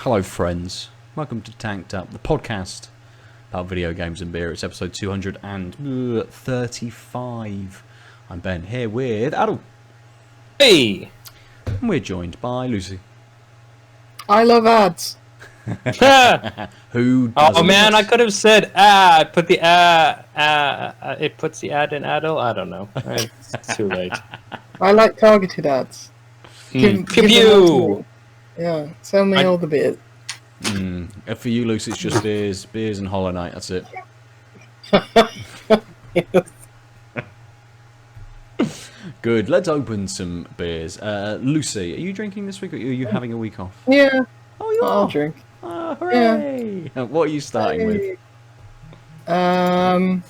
Hello, friends. Welcome to Tanked Up, the podcast about video games and beer. It's episode 235. I'm Ben, here with Aadil. Hey! And we're joined by Lucy. I love ads. Who doesn't? Oh man, I could have said I put the it puts the ad in Aadil. I don't know. It's too late. I like targeted ads. Give them all to me. Yeah, sell me all the beers. For you, Lucy, it's just beers and Hollow Knight. That's it. Good. Let's open some beers. Lucy, are you drinking this week, or are you having a week off? Yeah. Oh, you I'll are. drink. Hooray! Yeah. What are you starting with? I'll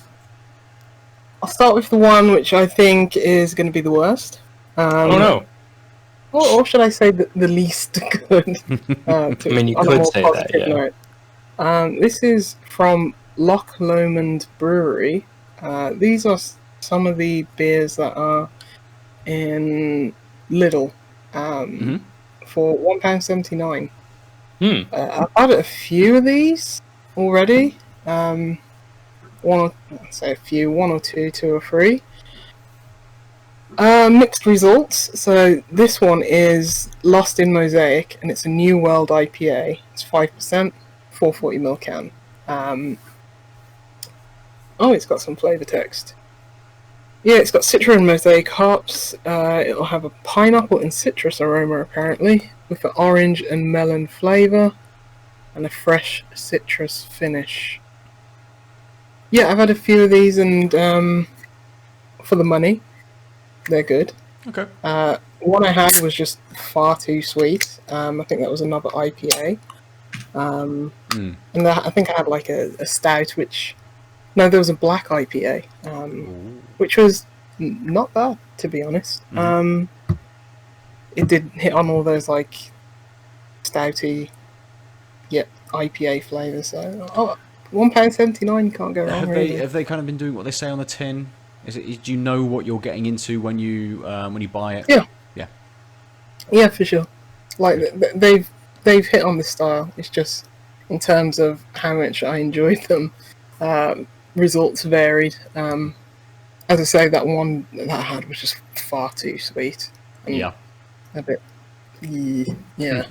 start with the one which I think is going to be the worst. Oh no! Or should I say the least good? I mean, you could say that, yeah. This is from Loch Lomond Brewery. These are some of the beers that are in Lidl for £1.79. I've had a few of these already. One or two, two or three. Mixed results. So this one is Lost in Mosaic, and it's a New World IPA. It's 5%, 440ml can. It's got some flavour text. Yeah, it's got Citra and Mosaic hops. It'll have a pineapple and citrus aroma, apparently, with an orange and melon flavour, and a fresh citrus finish. Yeah, I've had a few of these, and for the money, they're good. Okay. One I had was just far too sweet. I think that was another IPA. And I think I had like a stout, there was a black IPA, which was not bad, to be honest. It did hit on all those like stouty, yet IPA flavours. So £1.79, can't go wrong. Have they kind of been doing what they say on the tin? Do you know what you're getting into when you buy it? Yeah, for sure. Like they've hit on the style. It's just in terms of how much I enjoyed them, results varied. As I say, that one that I had was just far too sweet. And a bit. Yeah.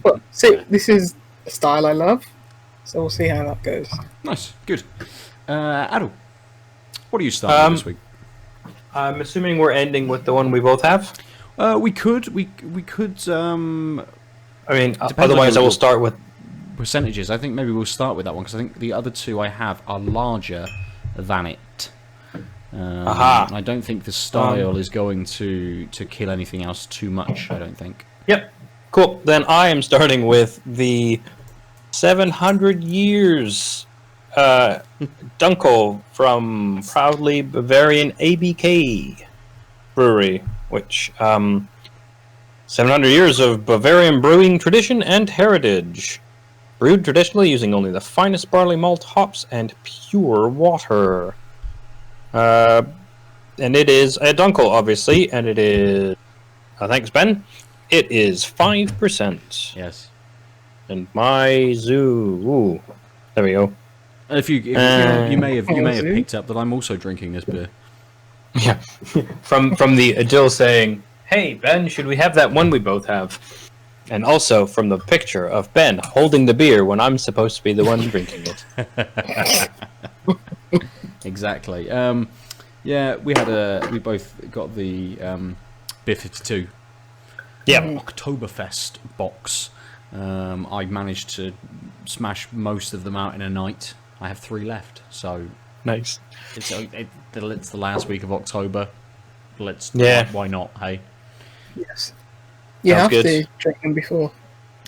But see, this is a style I love, so we'll see how that goes. Nice, good. Aadil, what are you starting this week? I'm assuming we're ending with the one we both have. We could. I mean, otherwise I will start with percentages. I think maybe we'll start with that one because I think the other two I have are larger than it. I don't think the style is going to kill anything else too much. I don't think. Yep. Cool. Then I am starting with the 700 years Dunkel from proudly Bavarian ABK Brewery, which 700 years of Bavarian brewing tradition and heritage. Brewed traditionally using only the finest barley malt, hops, and pure water. And it is a Dunkel, obviously, and it is... thanks, Ben. It is 5%. Yes. And my zoo... Ooh. There we go. If you may have picked up that I'm also drinking this beer. Yeah. from the Aadil saying, "Hey, Ben, should we have that one we both have?" And also from the picture of Ben holding the beer when I'm supposed to be the one drinking it. Exactly. We both got the BRLO. Yeah. Octoberfest box. I managed to smash most of them out in a night. I have 3 left, so nice. It's the last week of October. Why not? Hey. Yes. You Sounds have good. to drink them before,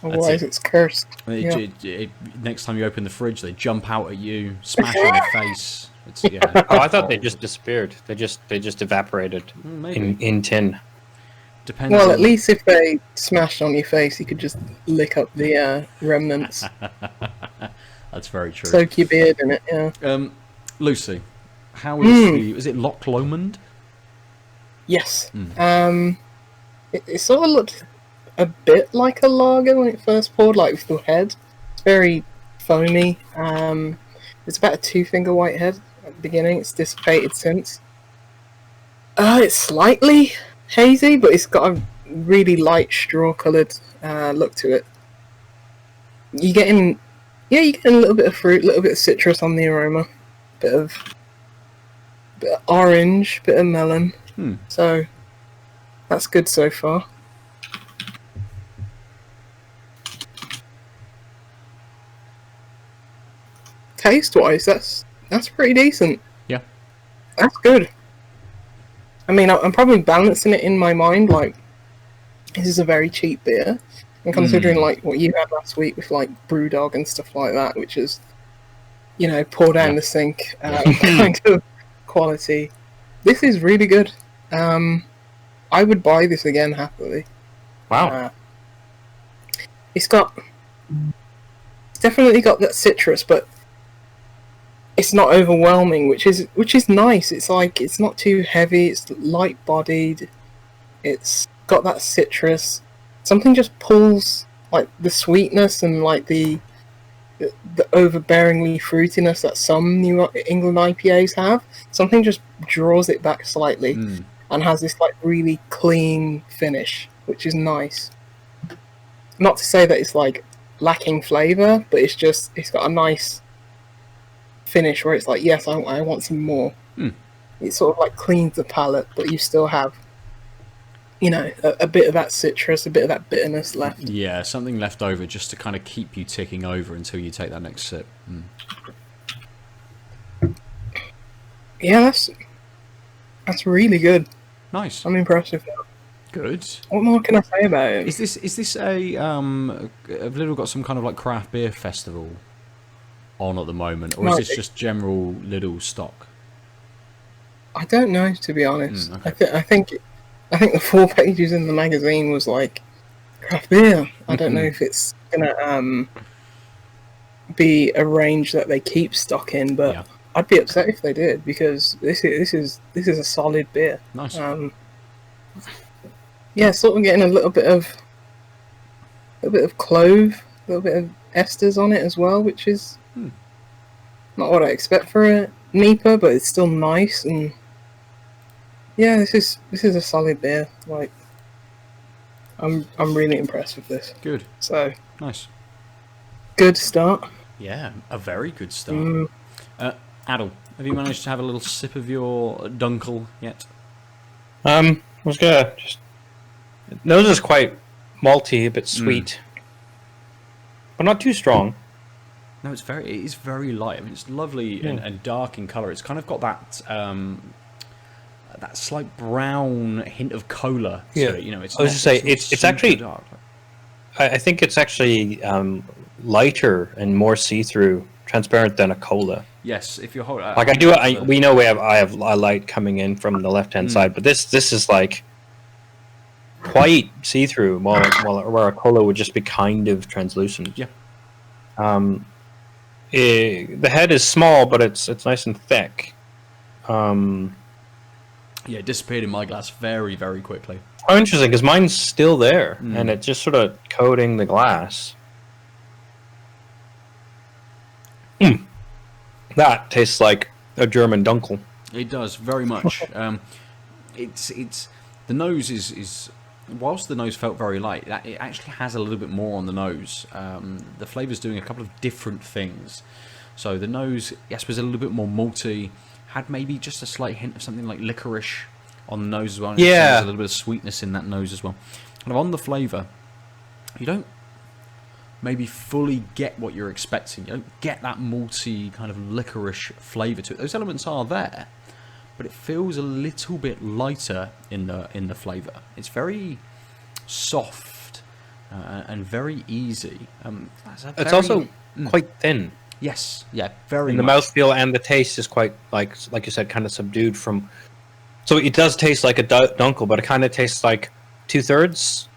otherwise it's cursed. Next time you open the fridge, they jump out at you, smash in your face. I thought they just disappeared. They just evaporated in tin. Depends. Well, at least if they smashed on your face, you could just lick up the remnants. That's very true. Soak your beard in it. Yeah. Lucy, how is is it Loch Lomond? Yes. It sort of looked a bit like a lager when it first poured, like with the head. It's very foamy. It's about a 2-finger white head at the beginning. It's dissipated since. It's slightly hazy, but it's got a really light straw-coloured look to it. You're getting a little bit of fruit, a little bit of citrus on the aroma, bit of orange, bit of melon. So that's good so far. Taste-wise, that's pretty decent. Yeah, that's good. I mean, I'm probably balancing it in my mind like this is a very cheap beer, and considering like what you had last week with like BrewDog and stuff like that, which is pour down the sink kind of quality. This is really good. I would buy this again happily. Wow. It's definitely got that citrus, but it's not overwhelming, which is nice. It's like it's not too heavy. It's light bodied. It's got that citrus. Something just pulls like the sweetness and like the overbearingly fruitiness that some New England IPAs have. Something just draws it back slightly and has this like really clean finish, which is nice. Not to say that it's like lacking flavour, but it's got a nice finish where it's like, yes, I want some more. It sort of like cleans the palate, but you still have a bit of that citrus, a bit of that bitterness left. Yeah, something left over just to kind of keep you ticking over until you take that next sip. Yeah, that's really good. Nice. I'm impressed with that. Good. What more can I say about it? Is this a have Lidl got some kind of like craft beer festival on at the moment, or is this just general Lidl stock? I don't know, to be honest. Okay. I think the 4 pages in the magazine was like craft beer. I don't know if it's gonna be a range that they keep stock in, but I'd be upset if they did, because this is a solid beer. Nice. Yeah, sort of getting a little bit of clove, a little bit of esters on it as well, which is not what I expect for a NEPA, but it's still nice. And yeah, this is a solid beer. Like, I'm really impressed with this. Good. So nice. Good start. Yeah, a very good start. Aadil, have you managed to have a little sip of your Dunkel yet? I was gonna just. Nose is quite malty, a bit sweet, but not too strong. No, it is very light. I mean, it's lovely and dark in colour. It's kind of got that that slight brown hint of cola to it. It's. I was just say it's actually dark. I think it's actually lighter and more see-through, transparent than a cola. Yes, if you hold like we know I have a light coming in from the left-hand side, but this is like quite see-through, where a cola would just be kind of translucent. Yeah. The head is small, but it's nice and thick. Yeah, it disappeared in my glass very, very quickly. Oh, interesting, because mine's still there, and it's just sort of coating the glass. That tastes like a German Dunkel. It does, very much. It's the nose is whilst the nose felt very light, it actually has a little bit more on the nose. The flavour's doing a couple of different things. So the nose, yes, was a little bit more malty, had maybe just a slight hint of something like licorice on the nose as well. Yeah. There's a little bit of sweetness in that nose as well. Kind of on the flavour, you don't maybe fully get what you're expecting. You don't get that malty kind of licorice flavour to it. Those elements are there, but it feels a little bit lighter in the flavour. It's very soft and very easy. It's also quite thin. Yes, yeah, very. And the mouthfeel and the taste is quite like you said, kind of subdued from. So it does taste like a Dunkel, but it kind of tastes like 2/3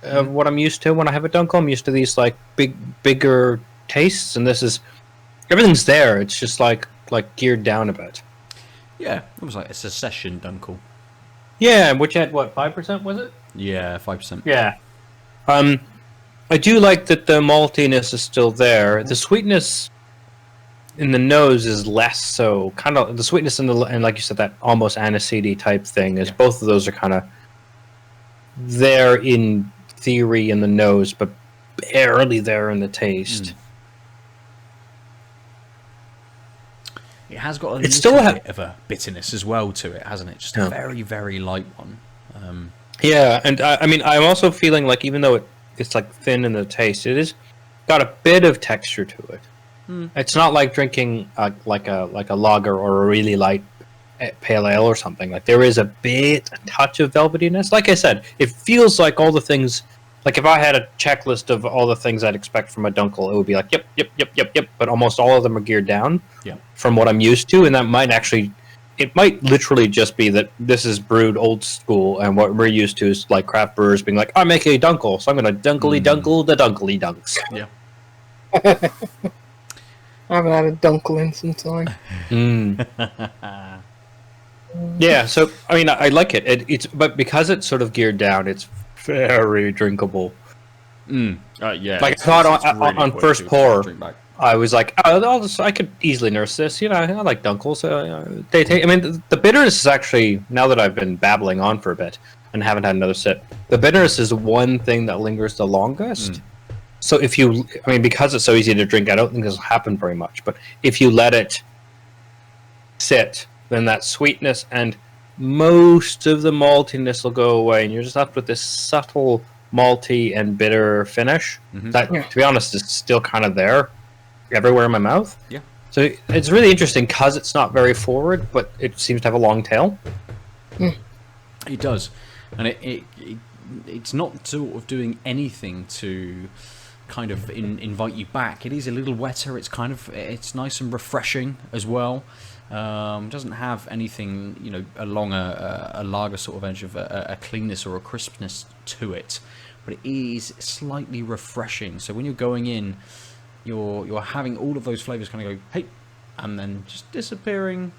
of what I'm used to when I have a Dunkel. I'm used to these like bigger tastes, and this is everything's there. It's just like geared down a bit. Yeah, it was like a secession Dunkel. Yeah, which had what 5% was it? Yeah, 5%. Yeah. I do like that the maltiness is still there. The sweetness in the nose is less so. Kind of the sweetness and like you said, that almost aniseedy type thing is both of those are kind of there in theory in the nose, but barely there in the taste. It has got a little bit of a bitterness as well to it, hasn't it? Just a very, very light one. Yeah, and I mean, I'm also feeling like even though it's like thin in the taste, it is got a bit of texture to it. It's not like drinking like a lager or a really light pale ale or something. Like there is a touch of velvetyness. Like I said, it feels like all the things. Like if I had a checklist of all the things I'd expect from a Dunkel, it would be like yep. But almost all of them are geared down from what I'm used to, and that might actually. It might literally just be that this is brewed old school, and what we're used to is like craft brewers being like, I make a Dunkel, so I'm going to dunkely the Dunkely dunks. Yeah. I haven't had a Dunkel in some time. Yeah, so I mean, I like it. It's but because it's sort of geared down, it's very drinkable. Yeah. Like I thought on first pour, I was like, I could easily nurse this. You know, I like Dunkels. They take. I mean, the bitterness is actually, now that I've been babbling on for a bit and haven't had another sip, the bitterness is one thing that lingers the longest. So because it's so easy to drink, I don't think this will happen very much. But if you let it sit, then that sweetness and most of the maltiness will go away, and you're just left with this subtle malty and bitter finish that, to be honest, is still kind of there everywhere in my mouth. Yeah. So it's really interesting because it's not very forward, but it seems to have a long tail. It does, and it's not sort of doing anything to kind of invite you back. It is a little wetter. It's nice and refreshing as well. Doesn't have anything along a lager sort of edge of a cleanness or a crispness to it, but it is slightly refreshing. So when you're going in, you're having all of those flavors kind of go hey, and then just disappearing,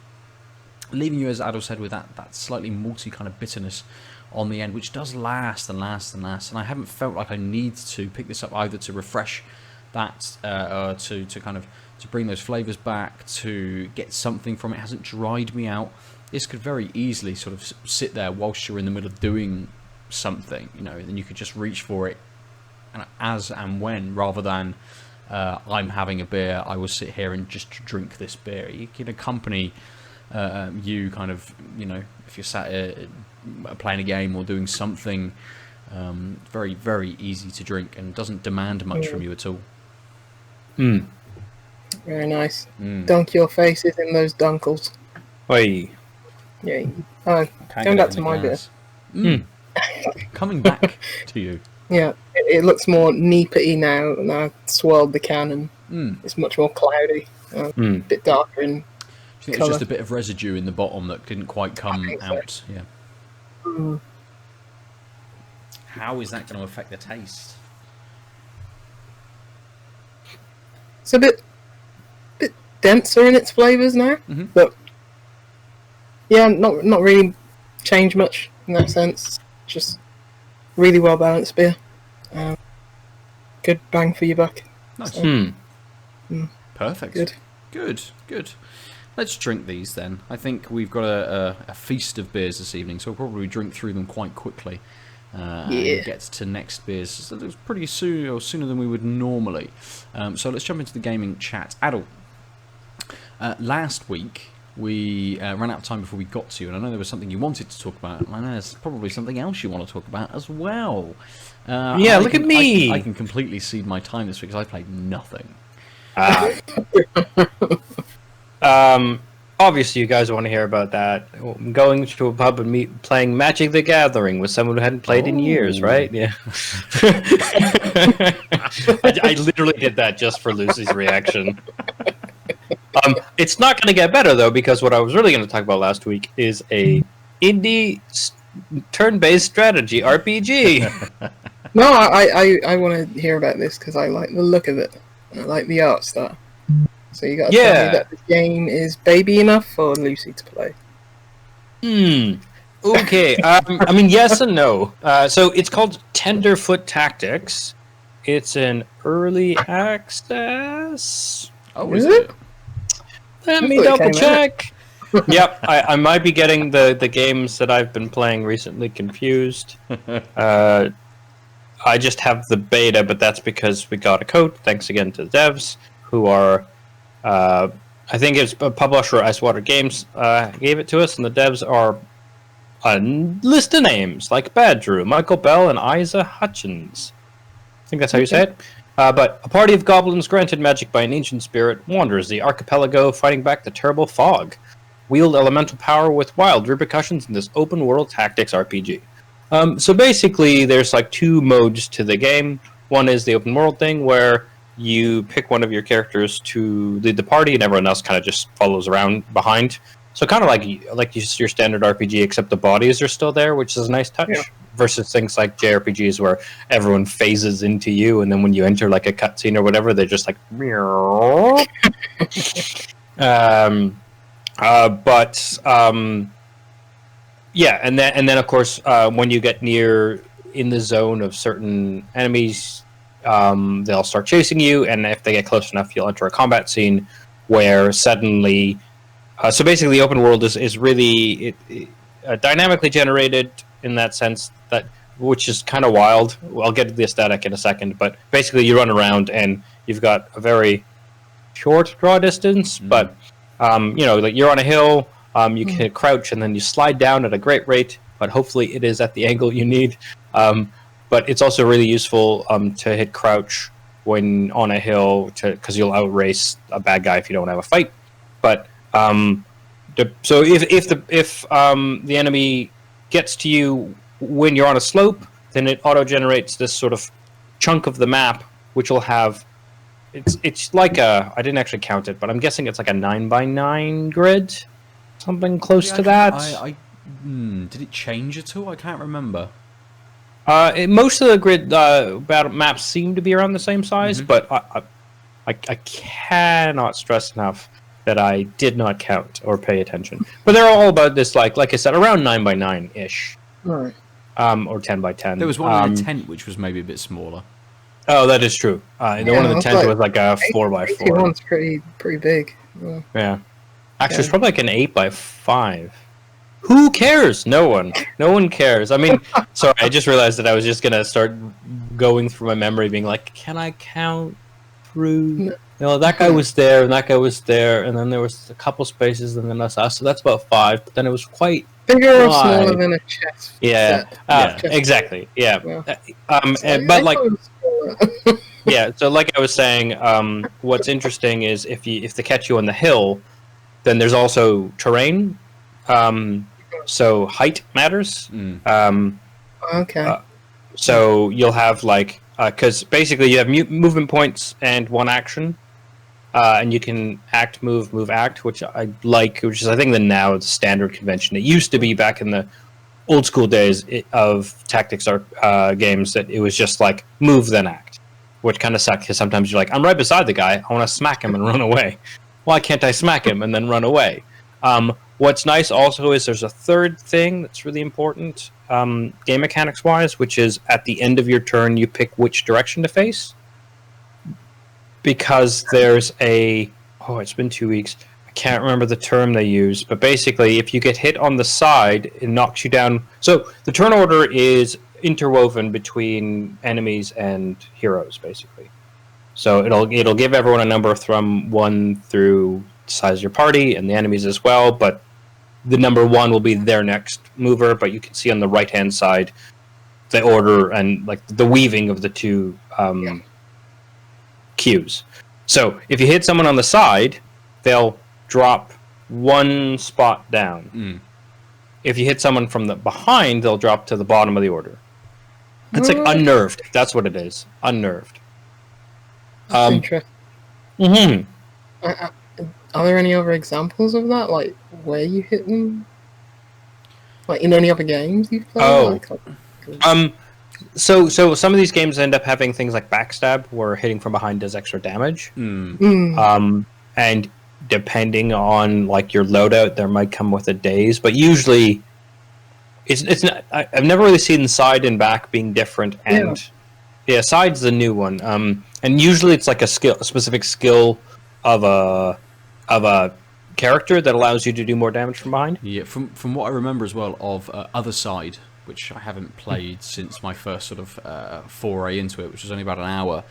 leaving you, as Aadil said, with that slightly malty kind of bitterness on the end, which does last and last and last. And I haven't felt like I need to pick this up either to refresh that, to kind of to bring those flavors back, to get something from it. It hasn't dried me out. This could very easily sort of sit there whilst you're in the middle of doing something, then you could just reach for it as and when, rather than I'm having a beer, I will sit here and just drink this beer. You can accompany you kind of, if you're sat playing a game or doing something, very, very easy to drink and doesn't demand much from you at all. Very nice. Dunk your faces in those Dunkels. Oi. Yeah. Going back to my beer. Coming back to you. Yeah, it looks more neepy now, and I swirled the can, and it's much more cloudy, a bit darker in Do you think it's just a bit of residue in the bottom that didn't quite come out? So. Yeah. How is that going to affect the taste? It's a bit denser in its flavours now, but yeah, not really changed much in that sense. Just really well balanced beer. Good bang for your buck. Nice. So, Perfect. Good. Let's drink these then. I think we've got a feast of beers this evening, so we'll probably drink through them quite quickly. And get to next beers. So it was pretty soon, or sooner than we would normally. So let's jump into the gaming chat. Aadil, last week we ran out of time before we got to you, and I know there was something you wanted to talk about, and I know there's probably something else you want to talk about as well. Look at me! I can completely cede my time this week because I played nothing. Obviously, you guys want to hear about that. Going to a pub and playing Magic the Gathering with someone who hadn't played in years, right? Yeah. I literally did that just for Lucy's reaction. It's not going to get better, though, because what I was really going to talk about last week is a indie turn-based strategy RPG. No, I want to hear about this because I like the look of it. I like the art style. So you got to tell me that the game is baby enough for Lucy to play. Okay, I mean, yes and no. So it's called Tenderfoot Tactics. It's an early access. Oh, is it? Let I me thought it double came check. Yep, I might be getting the games that I've been playing recently confused. I just have the beta, but that's because we got a code. Thanks again to the devs, who are, I think it's a publisher, Icewater Games, gave it to us, and the devs are a list of names like Badrew, Michael Bell, and Isa Hutchins. I think that's how you say it. But a party of goblins granted magic by an ancient spirit wanders the archipelago, fighting back the terrible fog. Wield elemental power with wild repercussions in this open-world tactics RPG. So basically, there's like two modes to the game. One is the open-world thing, where you pick one of your characters to lead the party, and everyone else kind of just follows around behind. So kind of like your standard RPG, except the bodies are still there, which is a nice touch. Yeah. Versus things like JRPGs where everyone phases into you, and then when you enter like a cutscene or whatever, they're just like, yeah, and then of course, when you get near in the zone of certain enemies, they'll start chasing you, and if they get close enough, you'll enter a combat scene where suddenly. So basically, the open world is really dynamically generated in that sense, which is kind of wild. I'll get to the aesthetic in a second, but basically, you run around and you've got a very short draw distance, but like you're on a hill. You can crouch and then you slide down at a great rate, but hopefully it is at the angle you need. But it's also really useful to hit crouch when on a hill because you'll outrace a bad guy if you don't have a fight. But so if the enemy gets to you when you're on a slope, then it auto generates this sort of chunk of the map, which will have. It's like I didn't actually count it, but I'm guessing it's like a 9x9 grid. Something close to that. Did it change at all? I can't remember. Most of the grid battle maps seem to be around the same size, but I cannot stress enough that I did not count or pay attention. But they're all about this, like I said, around 9x9 ish, right? Or 10x10. There was one in the tent which was maybe a bit smaller. Oh, that is true. The one in the tent was like a 4x4. One's pretty big. Yeah. Actually, it's probably like an 8x5. Who cares? No one cares. I mean, sorry, I just realized that I was just going to start going through my memory being like, can I count through? No, that guy was there, and that guy was there, and then there was a couple spaces, and then us. So that's about 5, but then it was quite bigger or smaller than a chest. Yeah, exactly. Yeah. But like... yeah, so like I was saying, what's interesting is if they catch you on the hill, then there's also terrain. So height matters. Okay. So you'll have like because basically you have movement points and one action, and you can act, move, act, which I like, which is I think now it's standard convention. It used to be back in the old school days of tactics games that it was just like move then act, which kind of sucked because sometimes you're like, I'm right beside the guy, I want to smack him and run away. Why can't I smack him and then run away? What's nice also is there's a third thing that's really important game mechanics wise, which is at the end of your turn you pick which direction to face, because there's it's been 2 weeks, I can't remember the term they use, but basically if you get hit on the side, it knocks you down. So the turn order is interwoven between enemies and heroes, basically. So it'll give everyone a number from 1 through the size of your party, and the enemies as well, but the number 1 will be their next mover, but you can see on the right-hand side the order and like the weaving of the two queues. So if you hit someone on the side, they'll drop 1 spot down. If you hit someone from the behind, they'll drop to the bottom of the order. It's like unnerved. That's what it is. Unnerved. Interesting. Are there any other examples of that? Like where you hit them? Like in any other games you've played? So some of these games end up having things like backstab, where hitting from behind does extra damage. And depending on like your loadout, there might come with a daze, but usually it's not, I've never really seen side and back being different, and yeah, side's the new one. And usually it's like a specific skill of a character that allows you to do more damage from behind. Yeah, from what I remember as well of Other Side, which I haven't played since my first sort of foray into it, which was only about an hour.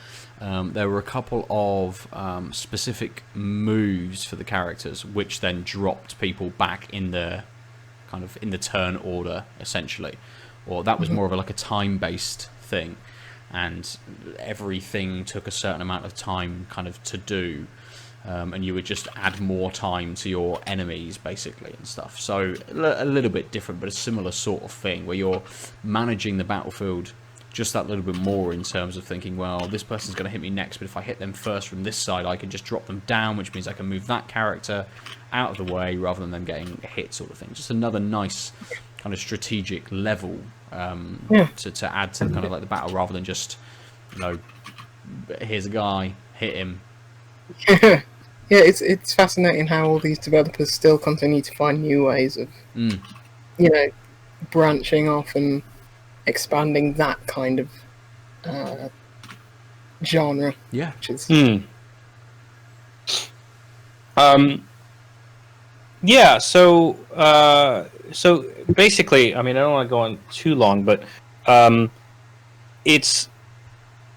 There were a couple of specific moves for the characters, which then dropped people back in the kind of in the turn order, essentially, or that was more of like a time-based thing, and everything took a certain amount of time kind of to do, and you would just add more time to your enemies basically and stuff. So a little bit different, but a similar sort of thing where you're managing the battlefield just that little bit more in terms of thinking, well, this person's going to hit me next, but if I hit them first from this side, I can just drop them down, which means I can move that character out of the way rather than them getting hit, sort of thing. Just another nice kind of strategic level to add to kind of like the battle, rather than just, you know, here's a guy, hit him. Yeah, it's fascinating how all these developers still continue to find new ways of, you know, branching off and expanding that kind of genre. Yeah. Which is... Yeah, so basically, I mean, I don't want to go on too long, but it's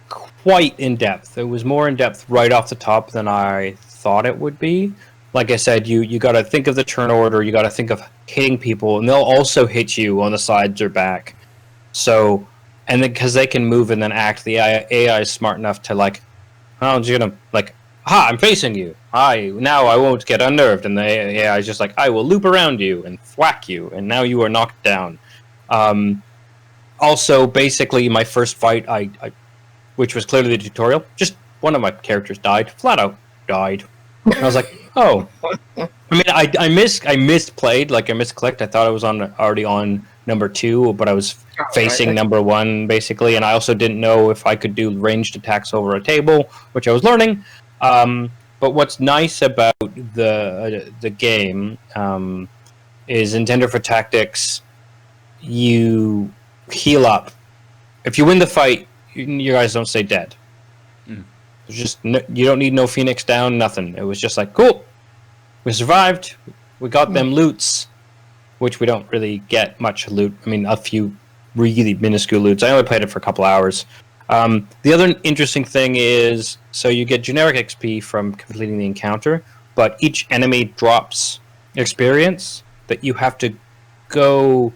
quite in-depth. It was more in-depth right off the top than I thought it would be. Like I said, you got to think of the turn order, you got to think of hitting people, and they'll also hit you on the sides or back. So, and then because they can move and then act, the AI is smart enough to like, I'm just gonna like, I'm facing you. Now I won't get unnerved, and the AI is just like, I will loop around you and thwack you, and now you are knocked down. Also, basically, my first fight, I which was clearly the tutorial, just one of my characters died, flat out died. And I was like, oh. I mean, I misplayed, like I misclicked. I thought I was already on number 2, but I was facing number 1 basically, and I also didn't know if I could do ranged attacks over a table, which I was learning. But what's nice about the game is in Tenderfoot Tactics, you heal up. If you win the fight, you guys don't stay dead. There's just you don't need no Fenyx down, nothing. It was just like, cool, we survived, we got them loots, which we don't really get much loot. I mean, a few really minuscule loots. I only played it for a couple hours. The other interesting thing is, so you get generic XP from completing the encounter, but each enemy drops experience that you have to go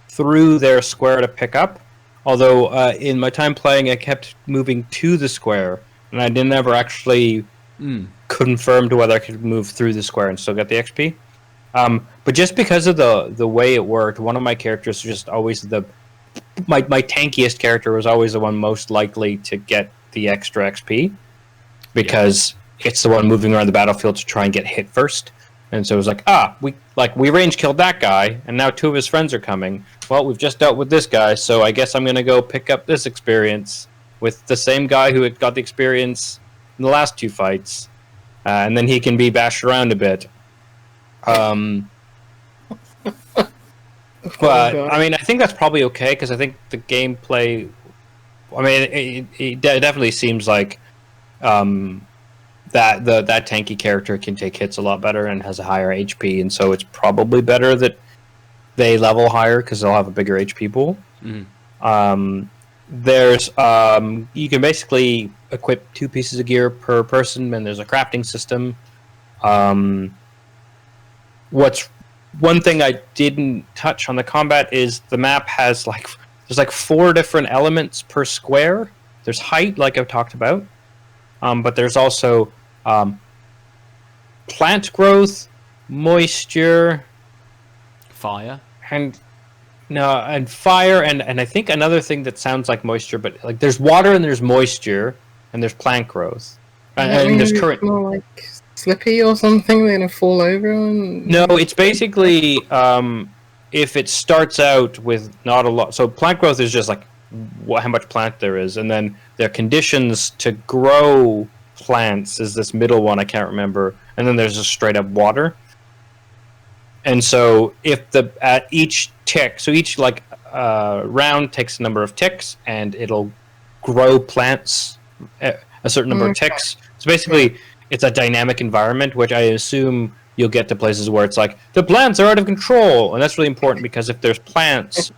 through their square to pick up. Although in my time playing, I kept moving to the square, and I didn't ever actually confirm to whether I could move through the square and still get the XP. But just because of the way it worked, one of my characters was just always my tankiest character was always the one most likely to get the extra XP, because it's the one moving around the battlefield to try and get hit first. And so it was like, we range killed that guy, and now 2 of his friends are coming. Well, we've just dealt with this guy, so I guess I'm going to go pick up this experience with the same guy who had got the experience in the last 2 fights, and then he can be bashed around a bit. But I mean, I think that's probably okay, because I think the gameplay, I mean, it definitely seems like that tanky character can take hits a lot better and has a higher HP, and so it's probably better that they level higher because they'll have a bigger HP pool. There's you can basically equip 2 pieces of gear per person, and there's a crafting system. What's one thing I didn't touch on the combat is the map has there's 4 different elements per square. There's height, like I've talked about, but there's also plant growth, moisture, fire, and fire, and I think another thing that sounds like moisture, but like there's water and there's moisture and there's plant growth, and there's current. More like slippy or something, they're gonna fall over. No, it's basically if it starts out with not a lot. So plant growth is just like how much plant there is, and then there are conditions to grow plants is this middle one, I can't remember, and then there's just straight up water. And so if at each tick. So each like round takes a number of ticks, and it'll grow plants a certain number of ticks. So basically, it's a dynamic environment, which I assume you'll get to places where it's like the plants are out of control, and that's really important because if there's plants,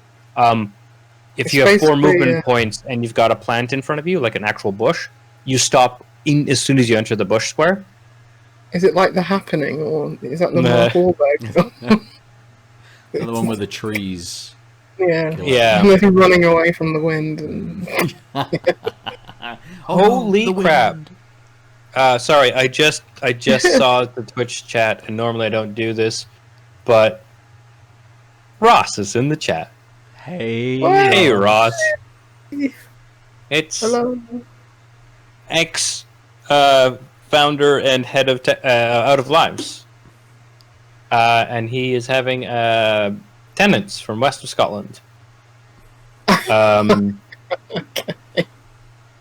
if you have 4 movement points and you've got a plant in front of you, like an actual bush, you stop as soon as you enter the bush square. Is it like The Happening, or is that the Mark Wahlberg? The one with the trees. Yeah. Yeah. And they're running away from the wind. And... Holy crap! Sorry, I just saw the Twitch chat, and normally I don't do this, but Ross is in the chat. Hey, Ross. It's ex founder and head of Out of Lives, and he is having tenants from west of Scotland. Okay.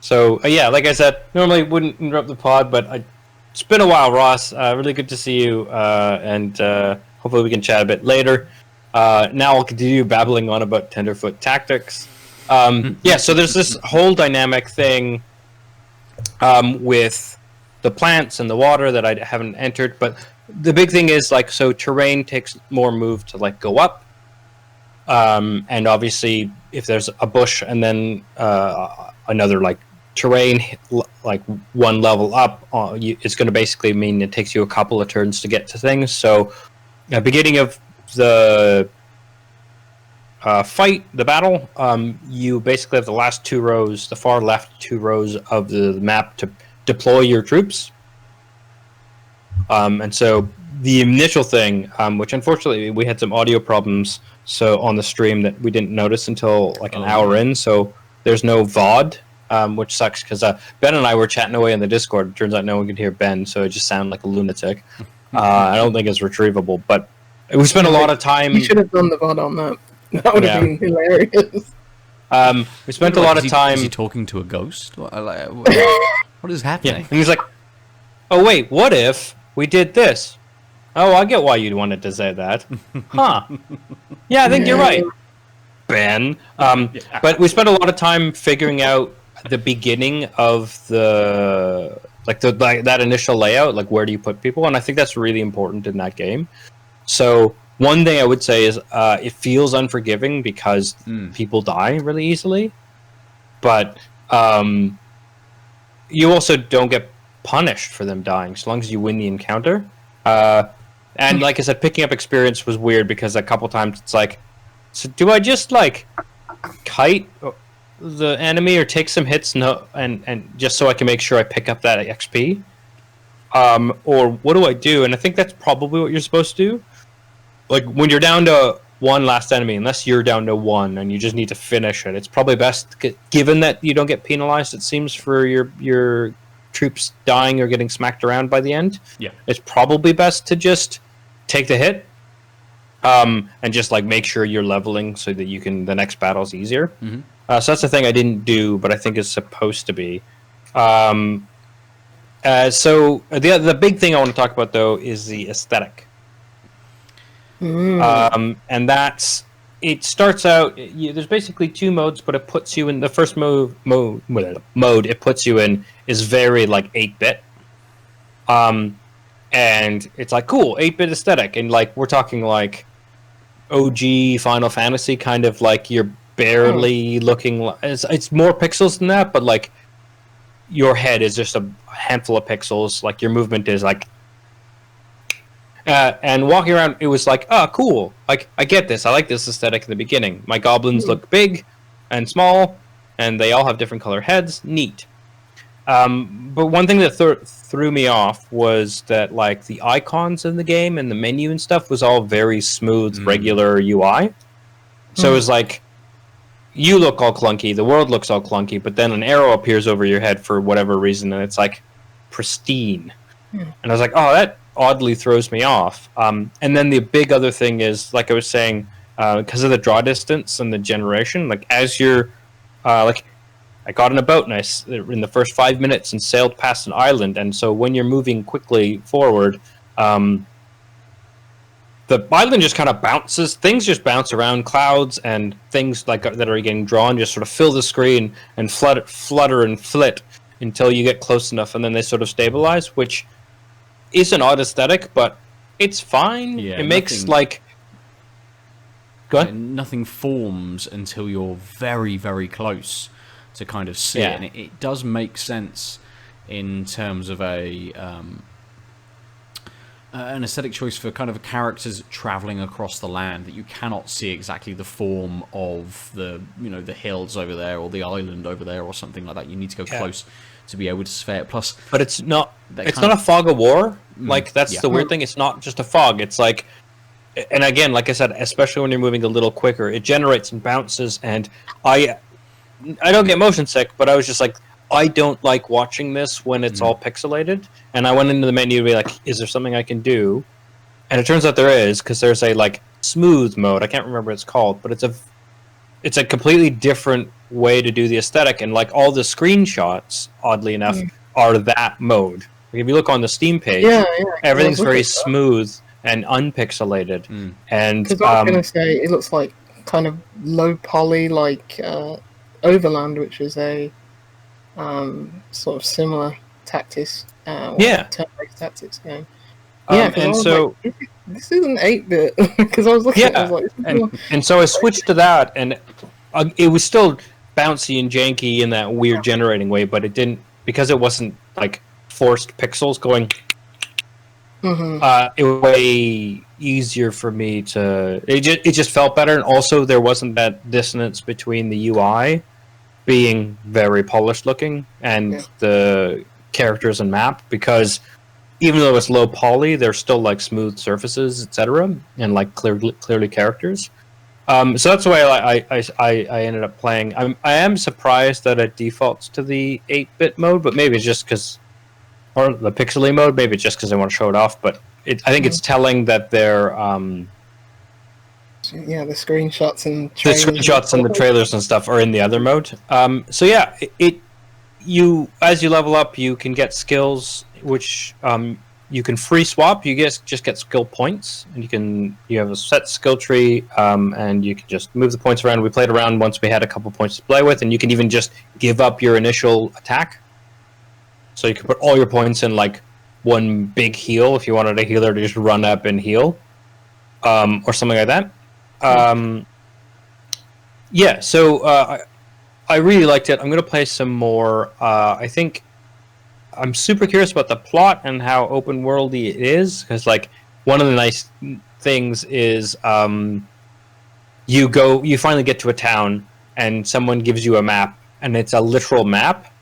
So yeah, like I said, normally wouldn't interrupt the pod, but it's been a while, Ross. Really good to see you, and hopefully we can chat a bit later. Now I'll continue babbling on about Tenderfoot Tactics. Yeah, so there's this whole dynamic thing with the plants and the water that I haven't entered, but the big thing is like, so terrain takes more move to like go up, and obviously if there's a bush and then another like terrain like one level up, it's going to basically mean it takes you a couple of turns to get to things. So beginning of the fight, the battle, you basically have the last 2 rows, the far left 2 rows of the map to deploy your troops. And so the initial thing, which unfortunately we had some audio problems so on the stream that we didn't notice until like an hour in, so there's no VOD, which sucks because Ben and I were chatting away in the Discord. It turns out no one could hear Ben, so it just sounded like a lunatic. I don't think it's retrievable, but we spent a lot of time... You should have done the VOD on that. That would have been hilarious. We spent a lot of time... Is he talking to a ghost? What is happening? Yeah. And he's like, oh wait, what if we did this? Oh, I get why you'd wanted to say that. Huh. Yeah, I think you're right, Ben. But we spent a lot of time figuring out the beginning of that initial layout, like where do you put people, and I think that's really important in that game. So one thing I would say is it feels unforgiving because people die really easily, but you also don't get punished for them dying so long as you win the encounter. And like I said, picking up experience was weird because a couple times it's like, so do I just like kite the enemy or take some hits and just so I can make sure I pick up that XP? Or what do I do? And I think that's probably what you're supposed to do. Like when you're down to one last enemy, unless you're down to 1 and you just need to finish it, it's probably best, given that you don't get penalized, it seems, for your troops dying or getting smacked around by the end. Yeah, it's probably best to just take the hit, and just like make sure you're leveling so that you can, the next battle's easier. Mm-hmm. So that's the thing I didn't do, but I think is supposed to be. So the big thing I want to talk about though is the aesthetic. And that's, it starts out, there's basically 2 modes, but it puts you in the first mode it puts you in is very like 8-bit. And it's like, cool, 8-bit aesthetic, and like we're talking like OG Final Fantasy, kind of like you're barely looking, it's more pixels than that, but like your head is just a handful of pixels, like your movement is like and walking around, it was like, oh, cool. Like, I get this. I like this aesthetic in the beginning. My goblins look big and small, and they all have different color heads. Neat. But one thing that threw me off was that, like, the icons in the game and the menu and stuff was all very smooth, regular UI. So it was like, you look all clunky, the world looks all clunky, but then an arrow appears over your head for whatever reason, and it's, like, pristine. And I was like, oh, that oddly throws me off. And then the big other thing is, like I was saying, because of the draw distance and the generation, like as you're like, I got in a boat in the first 5 minutes and sailed past an island, and so when you're moving quickly forward, the the island just kind of bounces. Things just bounce around. Clouds and things like that are getting drawn just sort of fill the screen and flutter and flit until you get close enough, and then they sort of stabilize, which is an odd aesthetic, but it's fine. Yeah, it makes like... Go ahead. Nothing forms until you're very, very close to kind of see it. And it does make sense in terms of an aesthetic choice for kind of characters traveling across the land, that you cannot see exactly the form of the hills over there or the island over there or something like that. You need to go close to be able to spare it. Plus, but it's not a fog of war. Like, that's the weird thing. It's not just a fog. It's like, and again, like I said, especially when you're moving a little quicker, it generates and bounces. And I don't get motion sick, but I was just like, I don't like watching this when it's all pixelated. And I went into the menu to be like, is there something I can do? And it turns out there is, because there's a like smooth mode. I can't remember what it's called, but it's a completely different way to do the aesthetic. And like all the screenshots, oddly enough, are that mode. If you look on the Steam page, everything's very smooth and unpixelated. And because I was going to say, it looks like kind of low poly, like Overland, which is a sort of similar tactics, turn-based tactics game. And so like, this isn't 8-bit, because I was looking at it, I was like, and so I switched to that, and it was still bouncy and janky in that weird generating way, but it didn't, because it wasn't like forced pixels going. It was way easier for me to. It just felt better, and also there wasn't that dissonance between the UI being very polished looking and the characters and map, because even though it's low poly, they're still like smooth surfaces, etc., and like clearly characters. So that's the way I ended up playing. I am surprised that it defaults to the 8-bit mode, but maybe it's just because, or the pixely mode, maybe it's just because I want to show it off. But I think it's telling that they're the screenshots and the trailers and stuff are in the other mode. So yeah, you as you level up, you can get skills which you can free swap. You just get skill points, and you have a set skill tree, and you can just move the points around. We played around once we had a couple points to play with, and you can even just give up your initial attack. So you can put all your points in like one big heal if you wanted a healer to just run up and heal, or something like that. So I really liked it. I'm going to play some more. I think I'm super curious about the plot and how open worldy it is, because like one of the nice things is you finally get to a town and someone gives you a map, and it's a literal map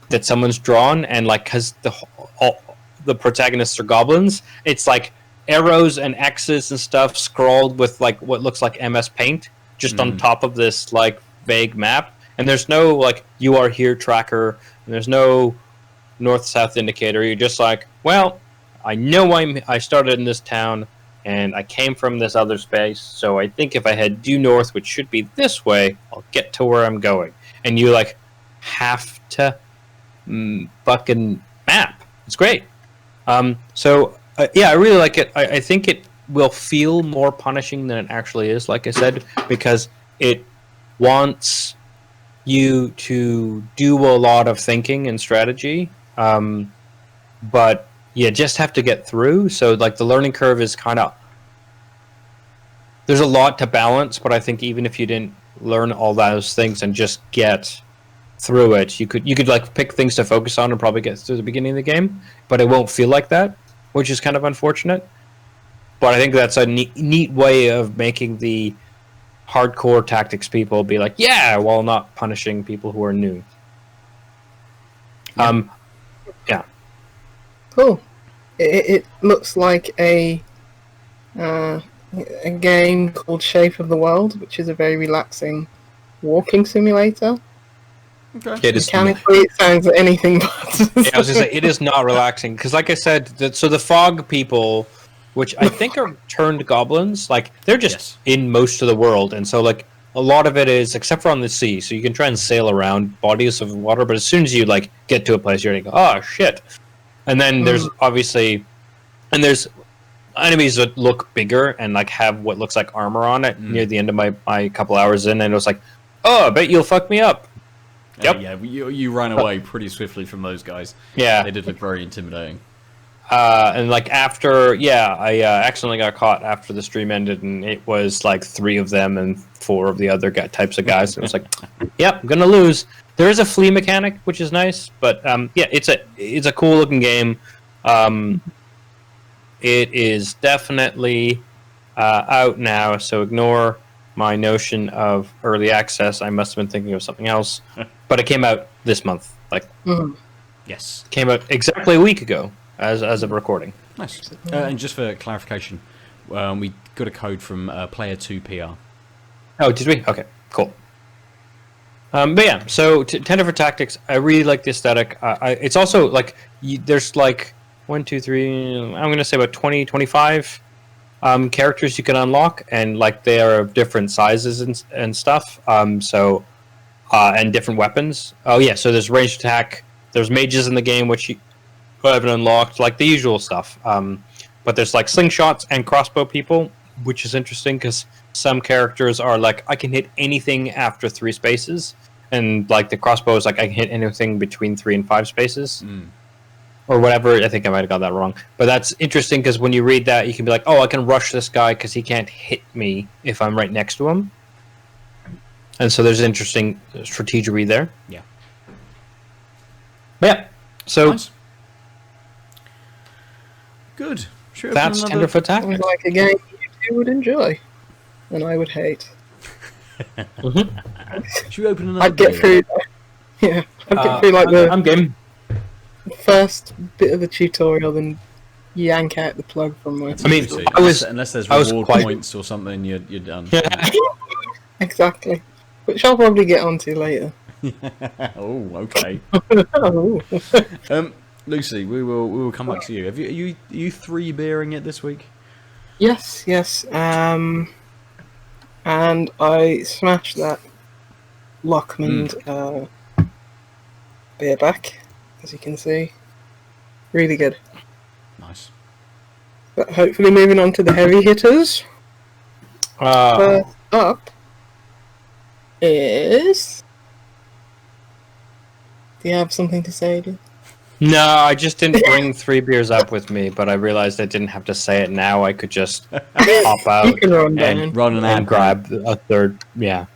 that someone's drawn, and like because the protagonists are goblins, it's like arrows and X's and stuff scrawled with like what looks like MS Paint just on top of this like vague map, and there's no like you are here tracker, and there's no north-south indicator. You're just like, well, I know I started in this town and I came from this other space, so I think if I head due north, which should be this way, I'll get to where I'm going. And you like have to fucking map. It's great. I really like it. I think it will feel more punishing than it actually is, like I said, because it wants you to do a lot of thinking and strategy, but you just have to get through. So like the learning curve is kind of, there's a lot to balance, but I think even if you didn't learn all those things and just get through it, you could like pick things to focus on and probably get through the beginning of the game, but it won't feel like that, which is kind of unfortunate. But I think that's a neat way of making the hardcore tactics people be like, yeah, while not punishing people who are new. Cool. It looks like a game called Shape of the World, which is a very relaxing walking simulator. Okay. Mechanically, it sounds anything but. I was gonna say, it is not relaxing, because like I said, so the fog people, which I think are turned goblins, like they're just in most of the world, and so like a lot of it is, except for on the sea, so you can try and sail around bodies of water, but as soon as you like get to a place, you're like, oh shit. And then there's obviously, and there's enemies that look bigger and like have what looks like armor on it near the end of my couple hours in, and it was like, oh, I bet you'll fuck me up. Yep. Yeah, you ran away pretty swiftly from those guys. Yeah. They did look very intimidating. And like after, I accidentally got caught after the stream ended, and it was like 3 of them and 4 of the other types of guys. It was like, yep, I'm gonna lose. There is a flea mechanic, which is nice, but it's a cool looking game. It is definitely out now, so ignore my notion of early access. I must have been thinking of something else, but it came out this month. Yes, came out exactly a week ago as of recording. Nice. And just for clarification, we got a code from Player 2 PR. Oh, did we? Okay, cool. But yeah, so Tenderfoot Tactics, I really like the aesthetic. It's also like there's like 1, 2, 3. I'm gonna say about 20, 25 characters you can unlock, and like they are of different sizes and stuff. And different weapons. Oh yeah, so there's ranged attack. There's mages in the game which you haven't unlocked, like the usual stuff. But there's like slingshots and crossbow people, which is interesting because some characters are like, I can hit anything after 3 spaces, and like the crossbow is like I can hit anything between 3 and 5 spaces. Or whatever. I think I might have got that wrong. But that's interesting because when you read that, you can be like, oh, I can rush this guy because he can't hit me if I'm right next to him. And so there's interesting strategy there. Yeah. But yeah. So nice. Good. That's Tenderfoot Tactics. Sounds like a game you would enjoy, and I would hate. Should we open another? I'd get through. Yeah, I'd get through like I'm game. First bit of the tutorial, then yank out the plug from my. I mean, unless there's reward points or something, you're done. Exactly, which I'll probably get onto later. Oh, okay. Lucy, we will come back to you. Are you 3 beering it this week? Yes. And I smashed that Loch Lomond beer back, as you can see. Really good. Nice. But hopefully moving on to the heavy hitters. First up is... Do you have something to say, dude? No, I just didn't bring 3 beers up with me, but I realized I didn't have to say it now. I could just hop out and grab a third. Yeah.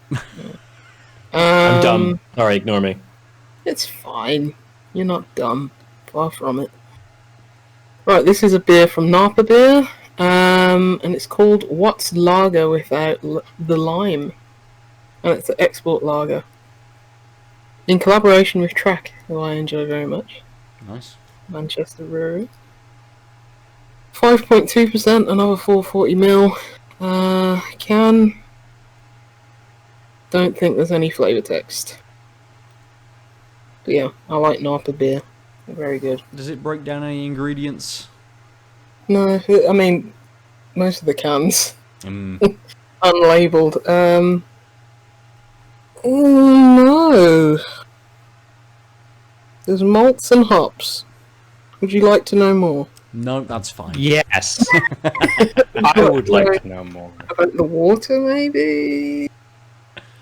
I'm dumb. Alright, ignore me. It's fine. You're not dumb. Far from it. Right, this is a beer from Naparbier, and it's called What's Lager Without the Lime? And it's an export lager. In collaboration with Track, who I enjoy very much. Nice. Manchester Brewery. 5.2%, another 440ml. Can. Don't think there's any flavour text. But yeah, I like Napa beer. They're very good. Does it break down any ingredients? No, I mean, most of the cans. Unlabeled. No. There's malts and hops. Would you like to know more? No, that's fine. Yes. I would like to know more. About the water, maybe?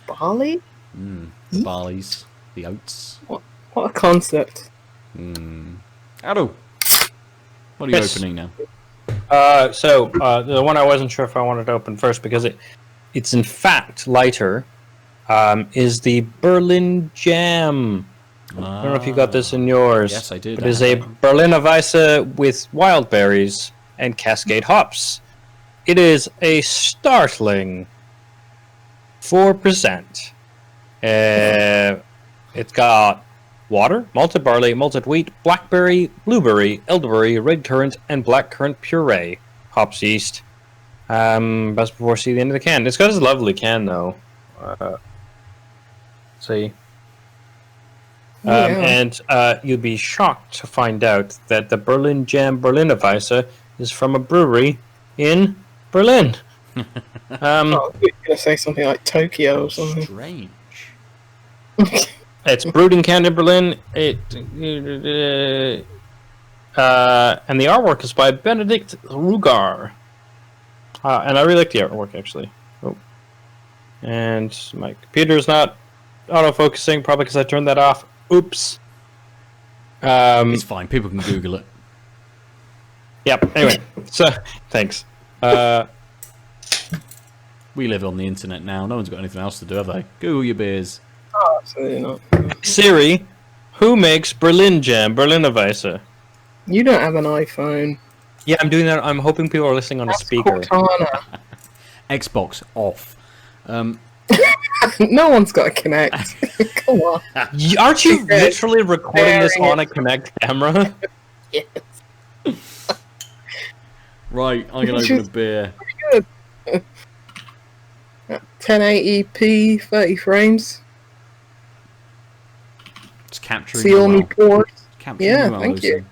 Barley? The barleys. The oats. What a concept. Aadil, what are you opening now? So the one I wasn't sure if I wanted to open first because it's in fact lighter, is the Berlin Jam. I don't know if you got this in yours. Yes, I did. It is a Berliner Weisse with wild berries and Cascade hops. It is a startling 4%. It's got water, malted barley, malted wheat, blackberry, blueberry, elderberry, red currant, and blackcurrant puree. Hops yeast. Best before see the end of the can. It's got this lovely can though. See. And you'd be shocked to find out that the Berlin Jam Berliner Weisse is from a brewery in Berlin. I thought you were going to say something like Tokyo or something. Strange. It's brewed and canned in Berlin. And the artwork is by Benedict Rugar. And I really like the artwork, actually. Oh. And my computer's not auto-focusing, probably because I turned that off. Oops. It's fine. People can Google it. Yep. Anyway, so thanks. We live on the internet now. No one's got anything else to do, have they? Google your beers. Oh, absolutely not. Siri, who makes Berliner Weisse? You don't have an iPhone. Yeah, I'm doing that. I'm hoping people are listening on a speaker. Cortana. Xbox off. No one's got a Kinect. Come on. Aren't you literally recording this on a Kinect camera? Yes. Right, I'm going to open a beer. Good. 1080p, 30 frames. It's capturing See all me pores. Yeah, thank you.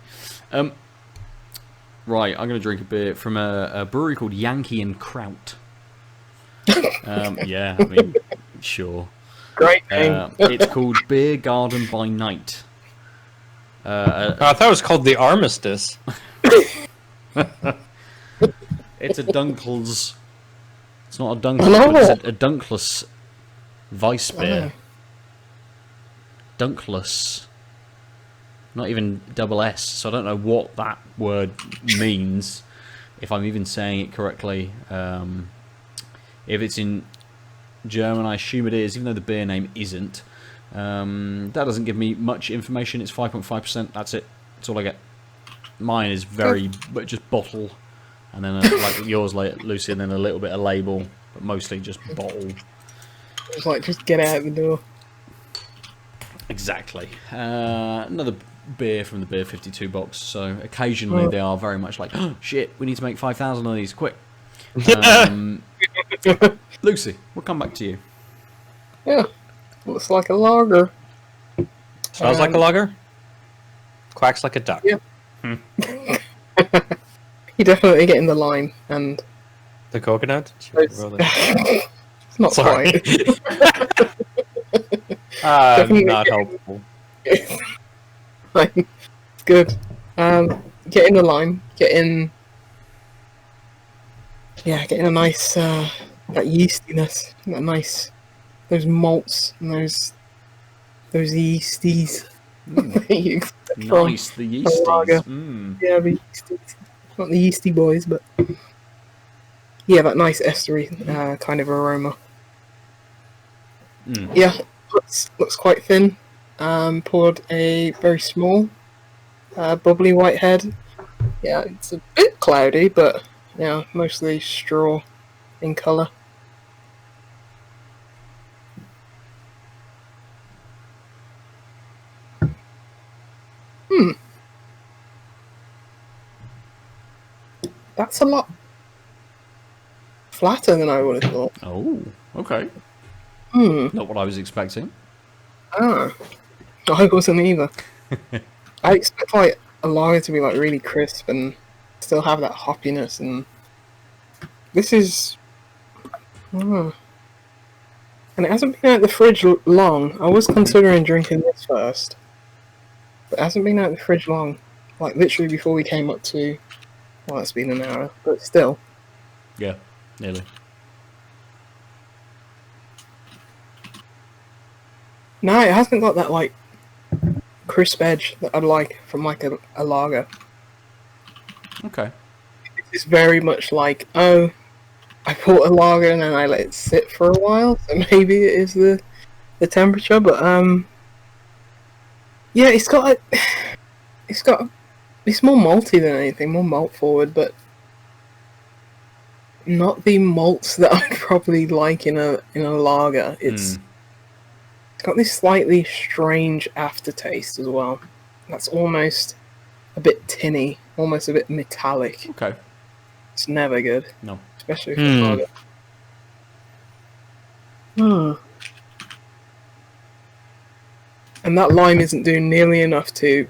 Right, I'm going to drink a beer from a brewery called Yankee Kraut. Yeah, I mean, sure. Great name. It's called Beer Garden by Night. I thought it was called the Armistice. It's a Dunkel's. It's not a Dunkel, but it's a Dunkless Weiss beer. Dunkless. Not even double S, so I don't know what that word means, if I'm even saying it correctly. If it's in German, I assume it is, even though the beer name isn't. That doesn't give me much information. It's 5.5%. That's it. That's all I get. Mine is but just bottle, and then like yours, Lucy, and then a little bit of label, but mostly just bottle. It's like, just get out the door. Exactly. Another beer from the BRLO box. So occasionally they are very much like, oh shit, we need to make 5,000 of these quick. Lucy, we'll come back to you. Yeah, looks like a lager. Smells like a lager. Quacks like a duck. Yeah. You definitely get in the lime and the coconut. It's not Sorry. quite. Not helpful. It's good. Get in the lime. Get in a nice that yeastiness. That nice, those malts and those yeasties. Nice, the yeasties. Yeah, the yeasties. Not the yeasty boys, but yeah, that nice estery kind of aroma. Yeah, looks quite thin. Poured a very small, bubbly white head. Yeah, it's a bit cloudy, but yeah, mostly straw in colour. That's a lot flatter than I would have thought. Oh, okay. Not what I was expecting. I wasn't either. I expect like a lager to be like really crisp and still have that hoppiness, and this is. And it hasn't been out the fridge long. I was considering drinking this first, but it hasn't been out the fridge long. Like literally before we came up to. Well, it's been an hour, but still. Yeah, nearly. No, it hasn't got that like crisp edge that I'd like from like a lager. Okay. It's very much like, oh, I bought a lager and then I let it sit for a while, so maybe it is the temperature, but yeah, it's more malty than anything, more malt forward, but not the malts that I'd probably like in a lager. It's got this slightly strange aftertaste as well. That's almost a bit tinny, almost a bit metallic. Okay. It's never good. No. Especially for lager. And that lime isn't doing nearly enough to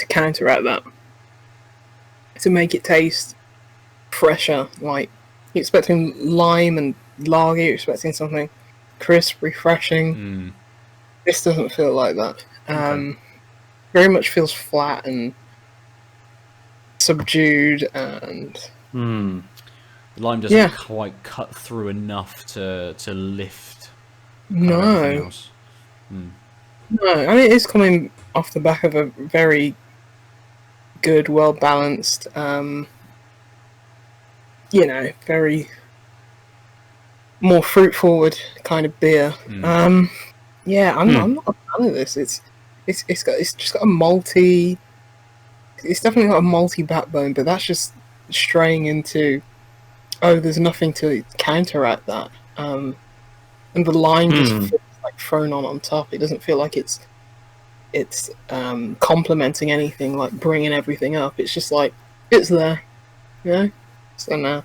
counteract that. To make it taste fresher. Like, you're expecting lime and lager, you're expecting something crisp, refreshing. This doesn't feel like that. Very much feels flat and subdued and. The lime doesn't quite cut through enough to lift. No. Else. No, I mean it's coming off the back of a very good, well balanced, very more fruit forward kind of beer. I'm not a fan of this. It's just got a malty. It's definitely got a malty backbone, but that's just straying into. Oh, there's nothing to counteract that. And the lime just feels like thrown on top. It doesn't feel like it's complementing anything, like bringing everything up. It's just like it's there, So no,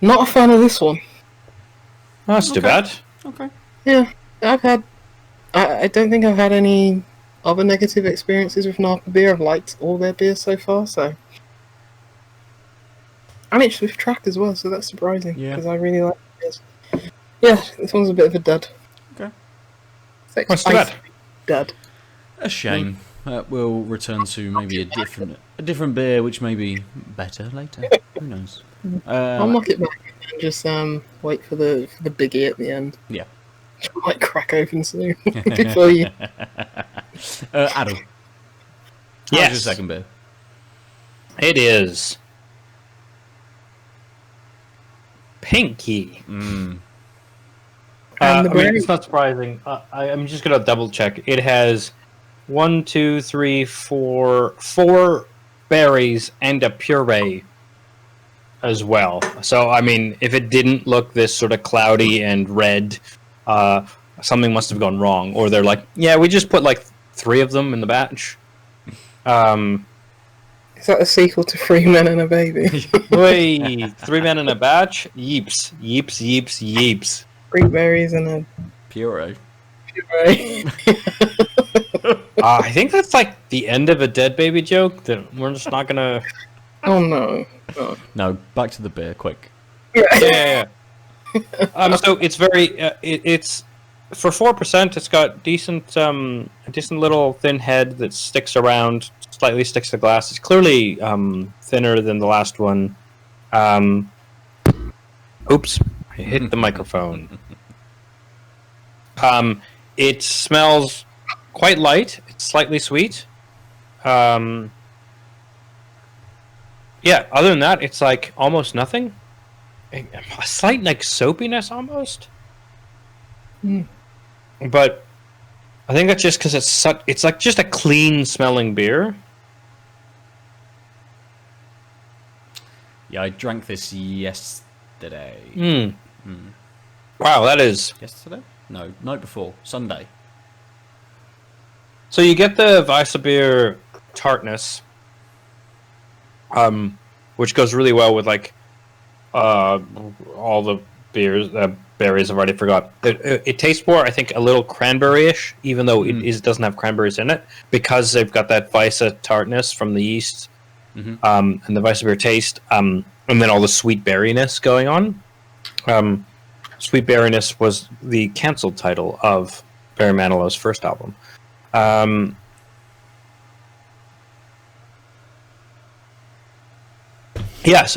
not a fan of this one. Oh, that's too bad. Okay. Yeah, I don't think I've had any other negative experiences with Naparbier. I've liked all their beers so far, so. And it's with track as well, so that's surprising, because I really like beers. Yeah, this one's a bit of a dud. Okay. What's too bad? Dud. A shame. We'll return to maybe a different beer, which may be better later. Who knows? I'll knock it back and just wait for the biggie at the end. Yeah. I might crack open soon before you. Aadil. How's your second beer? It is Pinky. It's not surprising. I'm just gonna double check. It has 4 berries and a puree as well. So I mean, if it didn't look this sort of cloudy and red, something must have gone wrong. Or they're like, yeah, we just put like 3 of them in the batch. Is that a sequel to 3 Men and a Baby? Wait, 3 men in a batch? Yeeps. 3 berries and a Puree. I think that's like the end of a Dead Baby joke that we're just not gonna. Oh no. No, back to the beer, quick. Yeah. So it's very. It's for 4%. It's got a decent little thin head that sticks around, slightly sticks to glass. It's clearly thinner than the last one. Oops, I hit the microphone. It smells quite light. It's slightly sweet. Other than that, it's like almost nothing. A slight like soapiness almost. But I think that's just because it's like just a clean smelling beer. Yeah, I drank this yesterday. Wow, that is... Yesterday? No, night before. Sunday. So you get the Weizen tartness, which goes really well with like all the berries I've already forgot. It tastes more, I think, a little cranberry-ish, even though it doesn't have cranberries in it, because they've got that Weizen tartness from the yeast, and the Weizen taste, and then all the sweet berryness going on. Sweet Berryness was the cancelled title of Barry Manilow's first album. So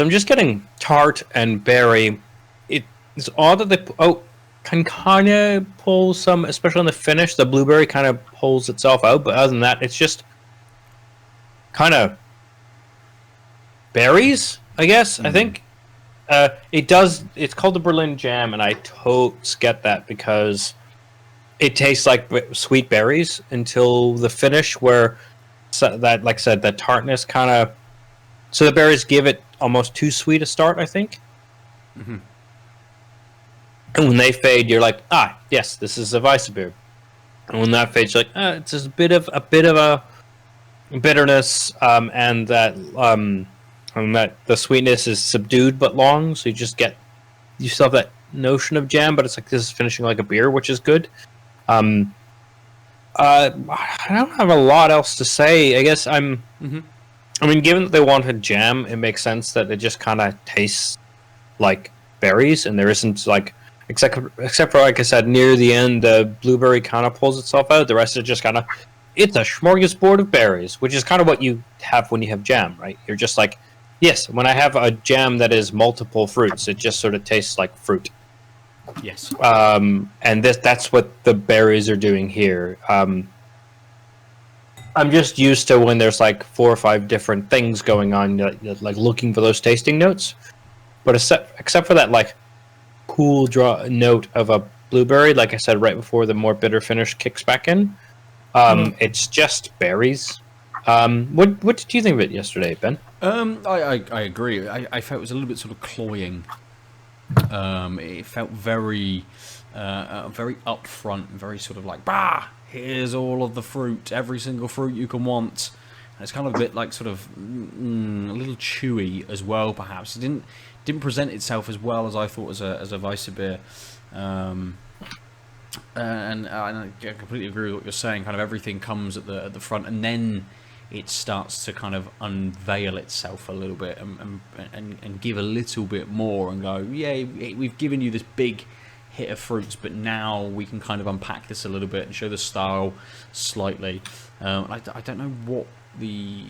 I'm just getting tart and berry. It's odd that they can kind of pull some, especially on the finish. The blueberry kind of pulls itself out, but other than that, it's just kind of berries, I guess. I think. It's called the Berlin Jam, and I totes get that because it tastes like sweet berries until the finish, where that, like I said, that tartness kind of. So the berries give it almost too sweet a start, I think. And when they fade, you're like, yes, this is a Weizen beer. And when that fades, you're like, it's just a bit of a bitterness, and that. And that the sweetness is subdued but long, so you still have that notion of jam, but it's like this is finishing like a beer, which is good. I don't have a lot else to say. I guess I mean, given that they wanted jam, it makes sense that it just kind of tastes like berries, and there isn't like except for like I said, near the end, the blueberry kind of pulls itself out. The rest is just kind of it's a smorgasbord of berries, which is kind of what you have when you have jam, right? You're just like, yes, when I have a jam that is multiple fruits, it just sort of tastes like fruit. Yes. And that's what the berries are doing here. I'm just used to when there's like 4 or 5 different things going on, like looking for those tasting notes. But except for that, like cool note of a blueberry, like I said right before the more bitter finish kicks back in, it's just berries. What did you think of it yesterday, Ben? I agree. I felt it was a little bit sort of cloying. It felt very upfront, very sort of like, bah, here's all of the fruit, every single fruit you can want. And it's kind of a bit like sort of a little chewy as well, perhaps. It didn't present itself as well as I thought as a Weizen beer. And I completely agree with what you're saying. Kind of everything comes at the front, and then it starts to kind of unveil itself a little bit and give a little bit more and go, yeah, we've given you this big hit of fruits, but now we can kind of unpack this a little bit and show the style slightly. I don't know what the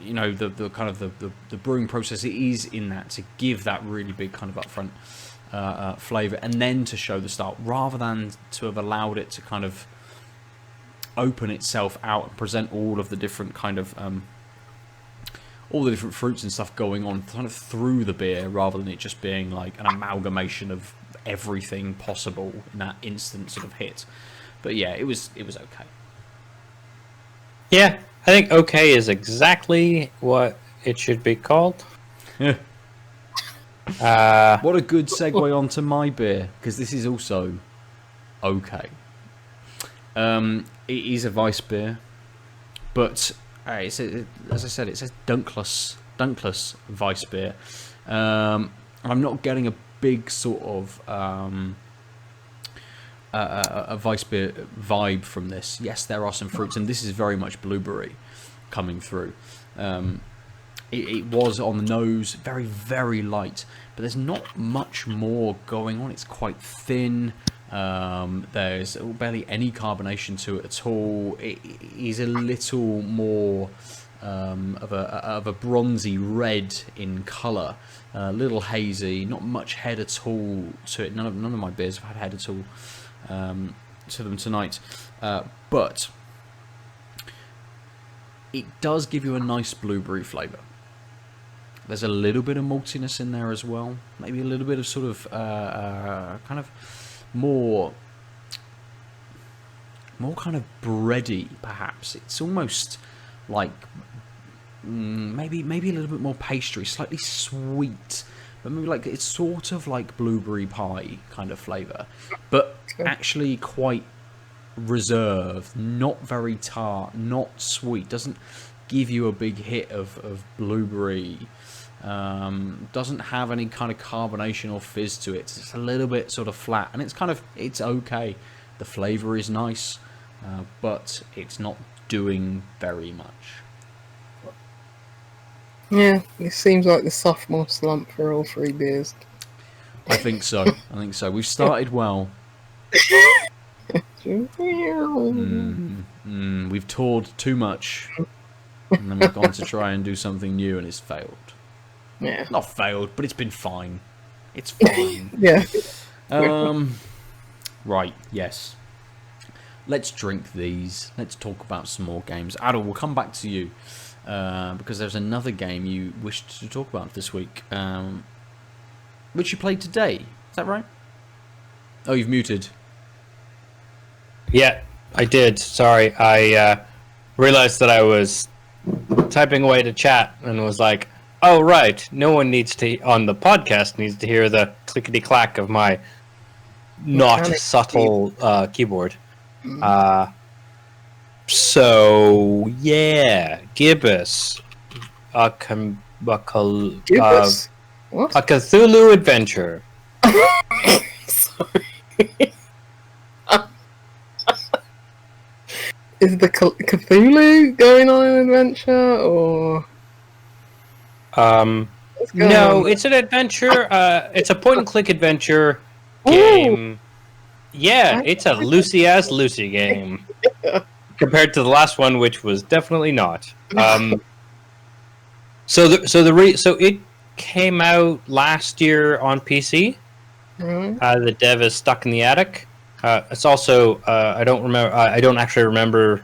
kind of the brewing process it is in that to give that really big kind of upfront flavour and then to show the style, rather than to have allowed it to kind of open itself out and present all of the different kind of all the different fruits and stuff going on kind of through the beer, rather than it just being like an amalgamation of everything possible in that instant sort of hit. But yeah, it was okay. Yeah, I think okay is exactly what it should be called. What a good segue onto my beer, because this is also okay. It is a Weizen beer, but as I said, it says Dunkless Weizen beer. I'm not getting a big sort of a Weizen beer vibe from this. Yes, there are some fruits, and this is very much blueberry coming through. It was on the nose, very, very light, but there's not much more going on. It's quite thin. There's barely any carbonation to it at all. It is a little more of a bronzy red in colour, a little hazy, not much head at all to it. None of my beers have had head at all to them tonight, but it does give you a nice blueberry flavour. There's a little bit of maltiness in there as well, maybe a little bit of sort of kind of more kind of bready, perhaps. It's almost like maybe a little bit more pastry, slightly sweet, but maybe like it's sort of like blueberry pie kind of flavour, but actually quite reserved, not very tart, not sweet, doesn't give you a big hit of blueberry, doesn't have any kind of carbonation or fizz to it. It's a little bit sort of flat, and it's okay. The flavour is nice, but it's not doing very much. Yeah, it seems like the sophomore slump for all 3 beers. I think so. We've started well. We've toured too much, and then we've gone to try and do something new, and it's failed. Yeah. Not failed, but it's been fine. It's fine. Yeah. Right, yes. Let's drink these. Let's talk about some more games. Aadil, we'll come back to you, because there's another game you wished to talk about this week, which you played today. Is that right? Oh, you've muted. Yeah, I did. Sorry, I realized that I was typing away to chat and was like, oh, right, no one needs to, on the podcast, needs to hear the clickety-clack of my not subtle keyboard. So, yeah, Gibbous. Gibbous? What? A Cthulhu Adventure. Sorry. Is the Cthulhu going on an adventure, or...? No, it's an adventure. It's a point-and-click adventure game. Yeah, it's a Lucy as Lucy game. compared to the last one, which was definitely not. So it came out last year on PC. The dev is stuck in the attic. It's also I don't remember. I don't actually remember.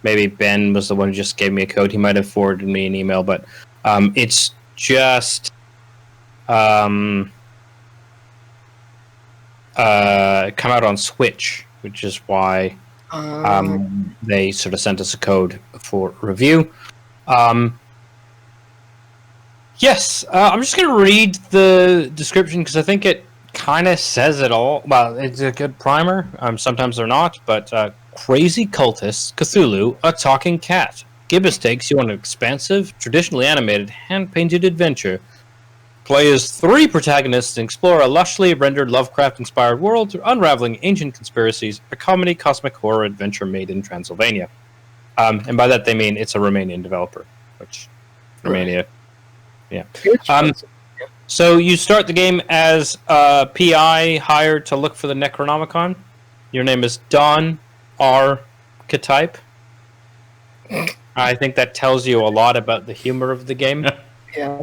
Maybe Ben was the one who just gave me a code. He might have forwarded me an email, but it's just come out on Switch, which is why they sort of sent us a code for review. Yes, I'm just going to read the description because I think it kind of says it all. Well, it's a good primer. Sometimes they're not, but crazy cultist, Cthulhu, a talking cat. Gibbous takes you on an expansive, traditionally animated, hand-painted adventure. Play as 3 protagonists and explore a lushly rendered Lovecraft-inspired world through unraveling ancient conspiracies, a comedy cosmic horror adventure made in Transylvania. And by that they mean it's a Romanian developer, which Romania, yeah. So you start the game as a PI hired to look for the Necronomicon. Your name is Don Archetype. I think that tells you a lot about the humor of the game. Yeah.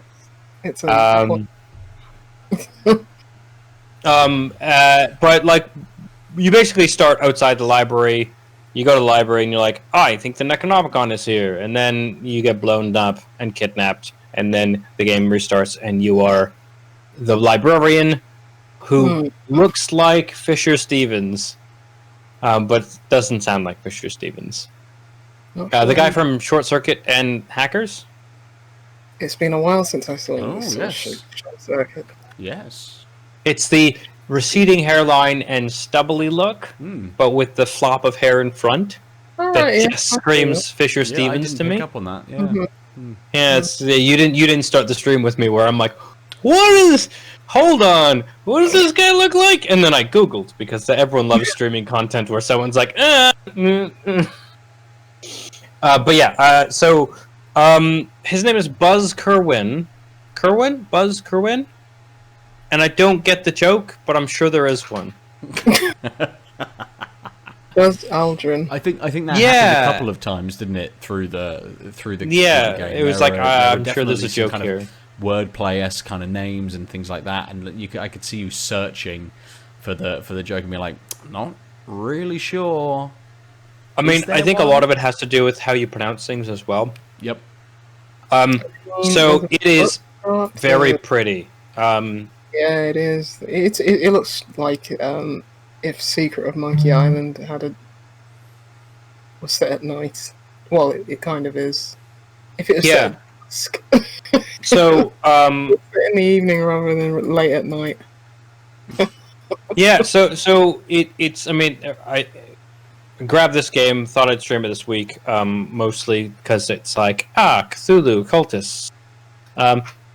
It's but like you basically start outside the library. You go to the library and you're like, I think the Necronomicon is here, and then you get blown up and kidnapped, and then the game restarts and you are the librarian who looks like Fisher Stevens, but doesn't sound like Fisher Stevens. The guy from Short Circuit and Hackers. It's been a while since I saw this. Yes. Short Circuit. Yes. It's the receding hairline and stubbly look, but with the flop of hair in front. That just screams Fisher Stevens to me. Pick up on that. Yeah. Yeah, it's you didn't start the stream with me where I'm like, what is? Hold on, what does this guy look like? And then I googled because everyone loves streaming content where someone's like, but yeah, so his name is Buzz Kerwin. Buzz Kerwin. And I don't get the joke, but I'm sure there is one. Buzz Aldrin. I think that happened a couple of times, didn't it? Through the game. It was like I'm sure there's a joke kind here. Of wordplay-esque kind of names and things like that, and I could see you searching for the joke and be like, not really sure. I mean, I think a lot of it has to do with how you pronounce things as well. Yep. So it is very pretty. Yeah, it is. It looks like if Secret of Monkey Island was set at night. Well, it kind of is. If it was set at dusk. So in the evening rather than late at night. Yeah. So it's. I mean, I grabbed this game. Thought I'd stream it this week. Mostly because it's like Cthulhu cultists.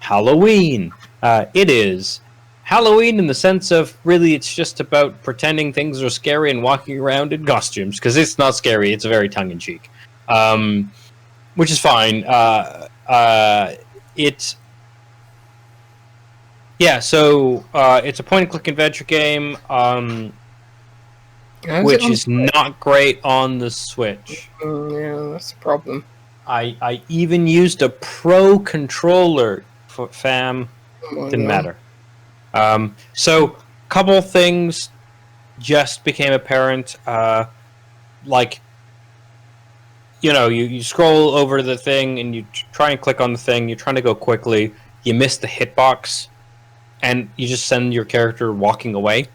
Halloween. It is Halloween in the sense of really it's just about pretending things are scary and walking around in costumes, because it's not scary, it's very tongue-in-cheek, which is fine. It's a point-and-click adventure game, which is not great on the Switch. Yeah, that's the problem. I even used a Pro controller for fam. Didn't matter. So, couple things just became apparent. Like, you scroll over the thing and you try and click on the thing. You're trying to go quickly. You miss the hitbox, and you just send your character walking away,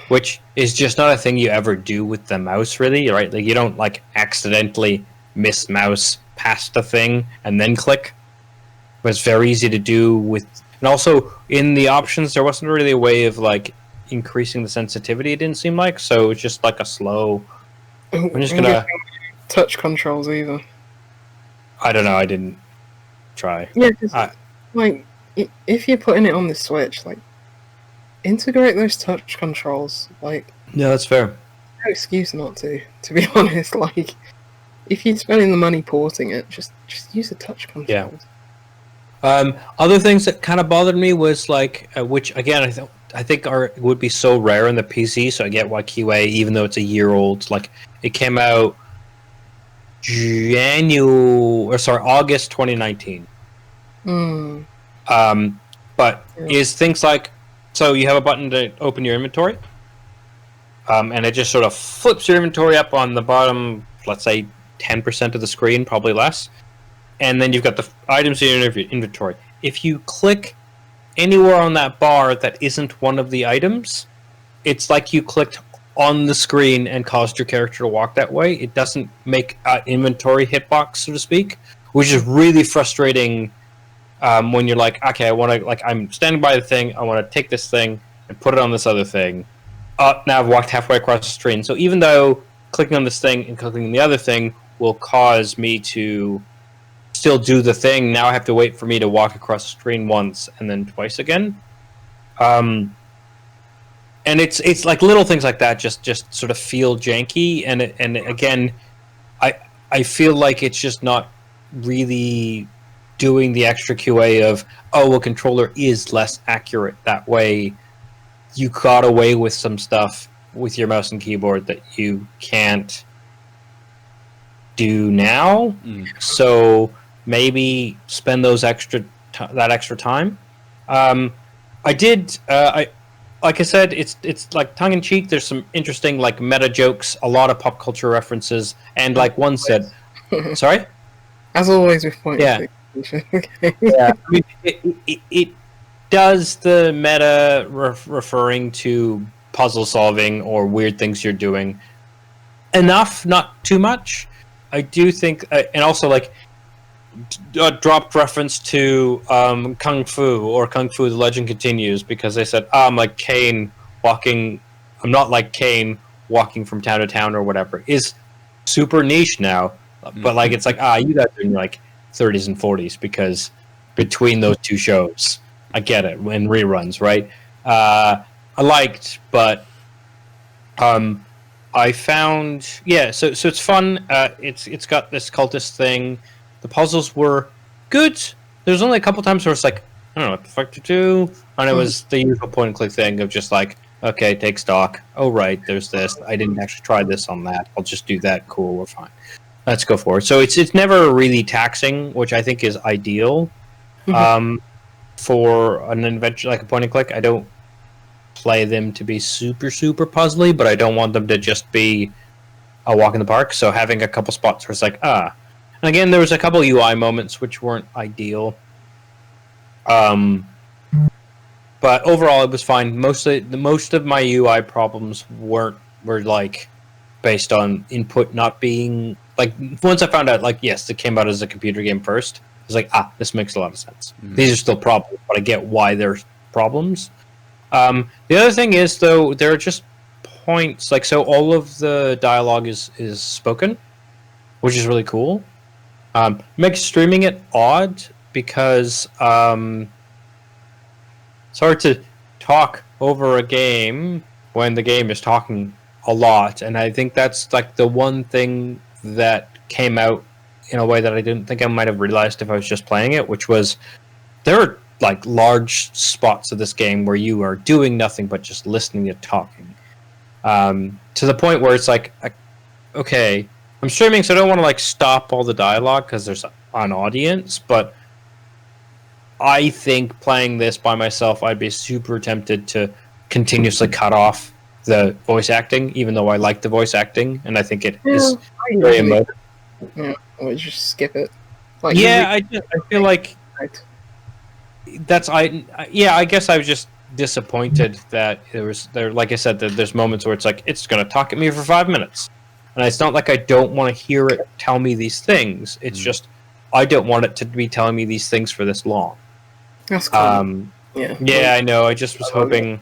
which is just not a thing you ever do with the mouse, really. Right? Like, you don't accidentally miss mouse past the thing and then click. But it's very easy to do with. And also, in the options, there wasn't really a way of, increasing the sensitivity, it didn't seem like, so it's just, a slow... I'm just gonna... Touch controls, either. I don't know, I didn't try. Yeah, because, if you're putting it on the Switch, integrate those touch controls, Yeah, that's fair. No excuse not to be honest, if you're spending the money porting it, just use the touch controls. Yeah. Other things that kind of bothered me was which again I think would be so rare in the PC. So I get why QA, even though it's a year old, like it came out August 2019. But is things like, so you have a button to open your inventory, and it just sort of flips your inventory up on the bottom, let's say 10% of the screen, probably less, and then you've got the items in your inventory. If you click anywhere on that bar that isn't one of the items, it's like you clicked on the screen and caused your character to walk that way. It doesn't make an inventory hitbox, so to speak, which is really frustrating when you're like, okay, I want to, like, I'm standing by the thing, I want to take this thing and put it on this other thing. Now I've walked halfway across the screen. So even though clicking on this thing and clicking on the other thing will cause me to still do the thing, now I have to wait for me to walk across the screen once and then twice again. And it's like little things like that just sort of feel janky, and again, I feel like it's just not really doing the extra QA of, oh, well, controller is less accurate that way. You got away with some stuff with your mouse and keyboard that you can't do now. So maybe spend those extra time. Like I said, it's like tongue in cheek. There's some interesting like meta jokes, a lot of pop culture references, and like one said, sorry, as always with point. Yeah, yeah. I mean, it does the meta referring to puzzle solving or weird things you're doing enough, not too much. I do think, and also like dropped reference to Kung Fu or Kung Fu: The Legend Continues, because they said, I'm like Kane walking. I'm not like Kane walking from town to town or whatever. Is super niche now, but like it's like you guys are in like 30s and 40s, because between those two shows, I get it, when reruns, right? I liked, but I found so it's fun. It's got this cultist thing. The puzzles were good. There's only a couple times where it's like, I don't know what the fuck to do, and it was the usual point and click thing of just like, okay, take stock. Oh right, there's this. I didn't actually try this on that. I'll just do that. Cool, we're fine. Let's go forward. So it's never really taxing, which I think is ideal for an adventure like a point and click. I don't play them to be super puzzly, but I don't want them to just be a walk in the park. So having a couple spots where it's like, and again, there was a couple UI moments which weren't ideal. But overall, it was fine. Most of my UI problems were like based on input not being like. Once I found out, like, yes, it came out as a computer game first, I was like, this makes a lot of sense. These are still problems, but I get why they're problems. The other thing is, though, there are just points like, so all of the dialogue is spoken, which is really cool. Makes streaming it odd because it's hard to talk over a game when the game is talking a lot, and I think that's like the one thing that came out in a way that I didn't think I might have realized if I was just playing it, which was there are like large spots of this game where you are doing nothing but just listening and talking, to the point where it's like, okay, I'm streaming, so I don't want to like stop all the dialogue because there's an audience, but I think playing this by myself, I'd be super tempted to continuously cut off the voice acting, even though I like the voice acting, and I think it is very emotive. Yeah, or just skip it. Like, I feel like I guess I was just disappointed that there like I said, that there's moments where it's like, it's going to talk at me for 5 minutes. And it's not like I don't want to hear it tell me these things. It's just I don't want it to be telling me these things for this long. That's cool. Yeah, I know. I just was hoping.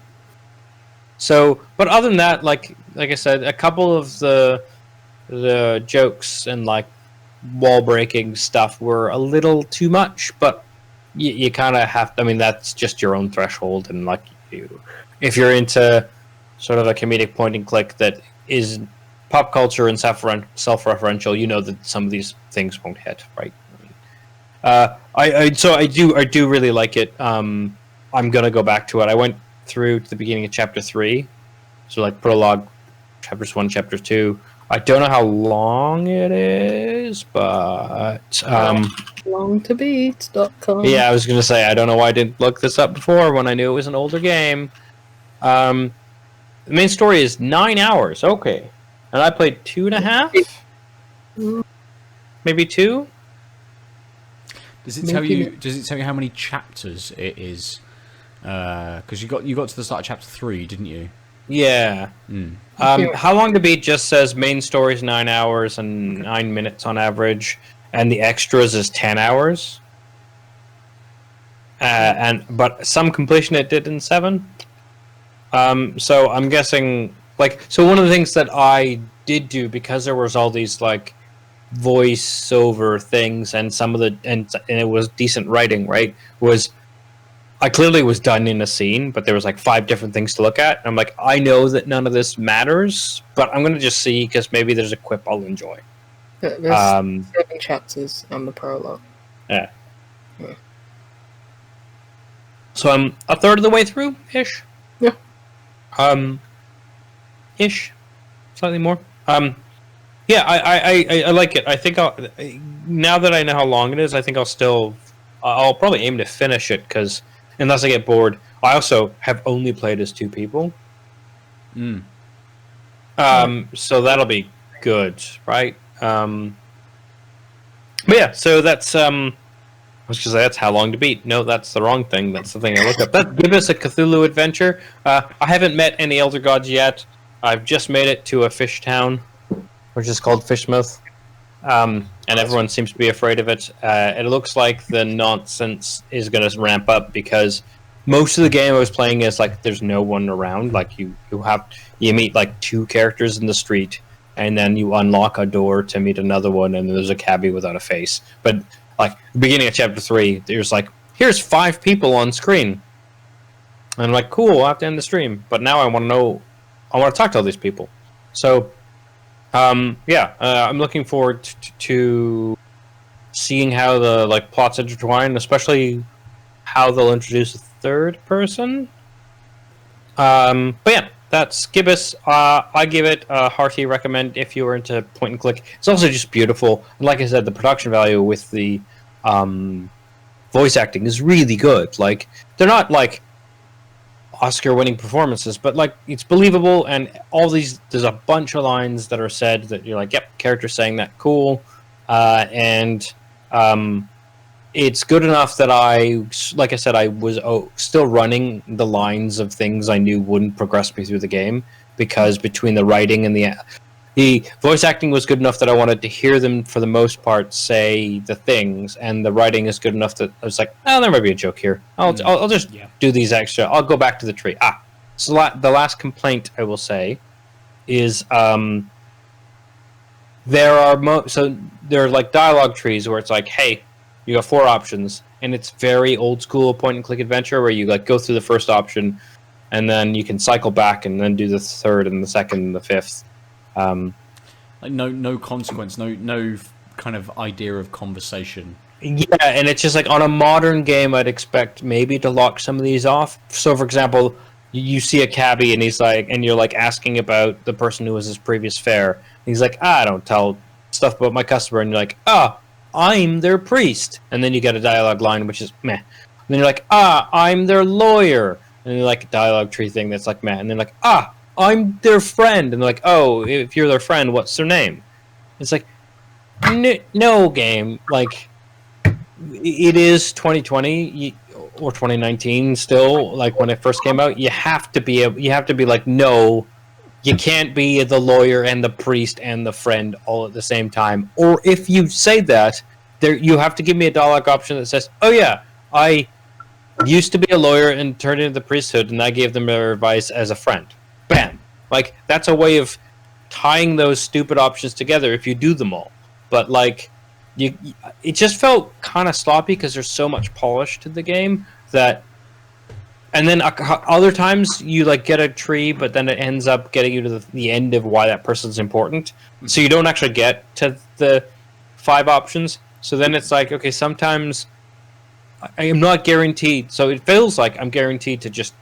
So, but other than that, like I said, a couple of the jokes and like wall breaking stuff were a little too much. But you kind of have to. I mean, that's just your own threshold, and like if you're into sort of a comedic point and click that is pop culture and self-referential, you know that some of these things won't hit, right? I do really like it. I'm gonna go back to it. I went through to the beginning of chapter 3. So like prologue, chapters 1, chapter 2. I don't know how long it is, but longtobeat.com. yeah, I was gonna say I don't know why I didn't look this up before when I knew it was an older game. The main story is 9 hours. Okay, and I played 2.5, maybe 2. Does it tell you? Does it tell you how many chapters it is? Because you got to the start of chapter 3, didn't you? Yeah. How Long to Beat just says main story is 9 hours and 9 minutes on average, and the extras is 10 hours. But some completion it did in 7. So I'm guessing so one of the things that I did do, because there was all these voiceover things and some of the and it was decent writing, right? Was I clearly was done in a scene, but there was 5 different things to look at. And I'm like, I know that none of this matters, but I'm gonna just see because maybe there's a quip I'll enjoy. There's 7 chapters on the prologue. Yeah. So I'm a third of the way through, ish. Yeah. Ish, slightly more. Yeah, I like it. I think now that I know how long it is, I think I'll probably aim to finish it because unless I get bored, I also have only played as 2 people. So that'll be good, right? But yeah, so that's I was gonna say that's How Long to Beat. No, that's the wrong thing. That's the thing I looked up. That Gibbous a Cthulhu Adventure. I haven't met any Elder Gods yet. I've just made it to a fish town, which is called Fishmouth. And everyone seems to be afraid of it. It looks like the nonsense is going to ramp up because most of the game I was playing is there's no one around. You meet 2 characters in the street, and then you unlock a door to meet another one, and there's a cabbie without a face. But beginning of chapter 3, there's here's 5 people on screen, and I'm like, cool, I'll have to end the stream. But now I want to talk to all these people. So. I'm looking forward to seeing how the plots intertwine, especially how they'll introduce a third person. But yeah, that's Gibbous. I give it a hearty recommend if you were into point and click. It's also just beautiful, and like I said, the production value with the voice acting is really good. They're not Oscar-winning performances, but it's believable, and there's a bunch of lines that are said that you're yep, character saying that, cool, and it's good enough that I said, I was still running the lines of things I knew wouldn't progress me through the game, because between the writing and the voice acting was good enough that I wanted to hear them for the most part say the things, and the writing is good enough that I was there might be a joke here. I'll just do these extra. I'll go back to the tree. So the last complaint I will say is there are dialogue trees where it's hey, you got 4 options, and it's very old school point and click adventure where you go through the first option, and then you can cycle back and then do the third and the second and the fifth. No consequence, no kind of idea of conversation. Yeah, and it's just on a modern game, I'd expect maybe to lock some of these off. So, for example, you see a cabbie, and he's and you're asking about the person who was his previous fare. And he's I don't tell stuff about my customer, and you're I'm their priest, and then you get a dialogue line which is meh. And then you're I'm their lawyer, and you're a dialogue tree thing that's meh, and then I'm their friend, and they're oh, if you're their friend, what's their name? It's no game. It is 2020 or 2019 still. When it first came out, you have to be no, you can't be the lawyer and the priest and the friend all at the same time. Or if you say that, you have to give me a dialogue option that says, oh yeah, I used to be a lawyer and turned into the priesthood, and I gave them their advice as a friend. Bam! That's a way of tying those stupid options together if you do them all. But it just felt kind of sloppy because there's so much polish to the game that. And then other times you get a tree, but then it ends up getting you to the end of why that person's important. So you don't actually get to the 5 options. So then it's okay, sometimes I am not guaranteed. So it feels like I'm guaranteed to just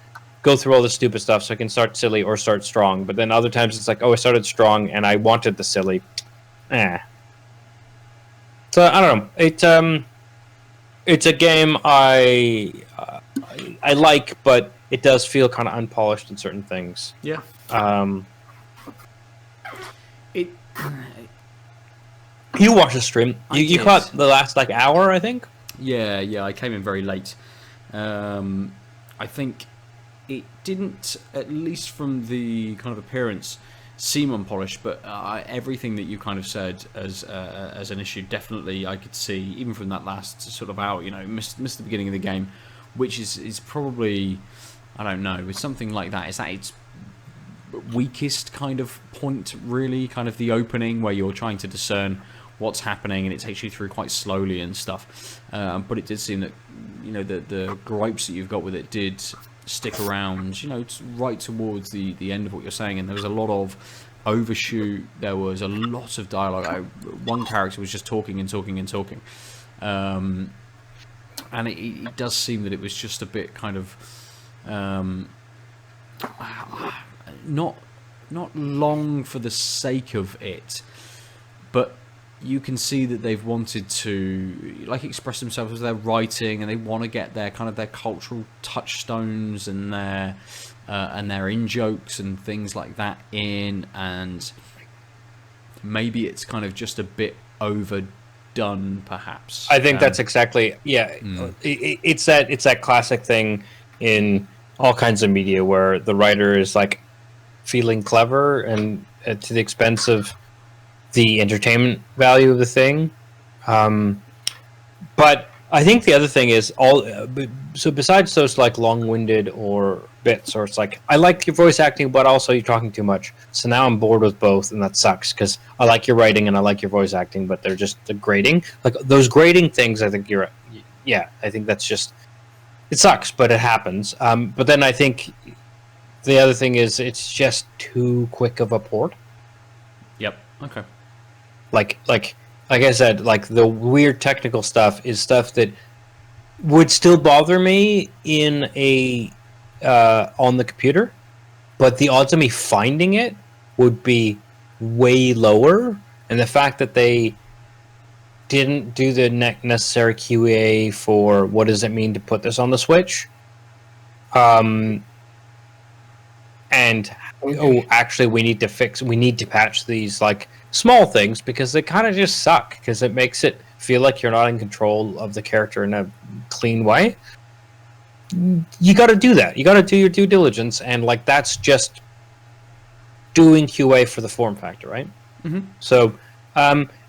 go through all the stupid stuff so I can start silly or start strong. But then other times it's like, oh, I started strong and I wanted the silly. So I don't know. It's a game I like, but it does feel kind of unpolished in certain things. Yeah. You watched the stream. You caught the last hour, I think. Yeah. I came in very late. I think it didn't, at least from the kind of appearance, seem unpolished. But everything that you kind of said as an issue, definitely I could see, even from that last sort of hour. Missed the beginning of the game, which is probably, I don't know, with something like that, is that its weakest kind of point, really, kind of the opening where you're trying to discern what's happening and it takes you through quite slowly and stuff. But it did seem that the gripes that you've got with it did stick around, right towards the end of what you're saying, and there was a lot of overshoot. There was a lot of dialogue. One character was just talking and talking and talking, and it does seem that it was just a bit kind of not long for the sake of it, but you can see that they've wanted to express themselves with their writing, and they want to get their kind of their cultural touchstones and their in jokes and things like that in, and maybe it's kind of just a bit overdone, perhaps. I think that's exactly it's that classic thing in all kinds of media where the writer is feeling clever and to the expense of the entertainment value of the thing. But I think the other thing is so besides those long-winded or bits, or it's I like your voice acting, but also you're talking too much. So now I'm bored with both, and that sucks because I like your writing and I like your voice acting, but they're just the grading. Those grading things, I think I think that's just, it sucks, but it happens. But then I think the other thing is it's just too quick of a port. Yep. Okay. Like I said, the weird technical stuff is stuff that would still bother me in a on the computer, but the odds of me finding it would be way lower. And the fact that they didn't do the necessary QA for what does it mean to put this on the Switch, and actually we need to patch these small things because they kind of just suck, because it makes it feel like you're not in control of the character in a clean way. You got to do that. You got to do your due diligence, and that's just doing QA for the form factor, right? Mm-hmm. So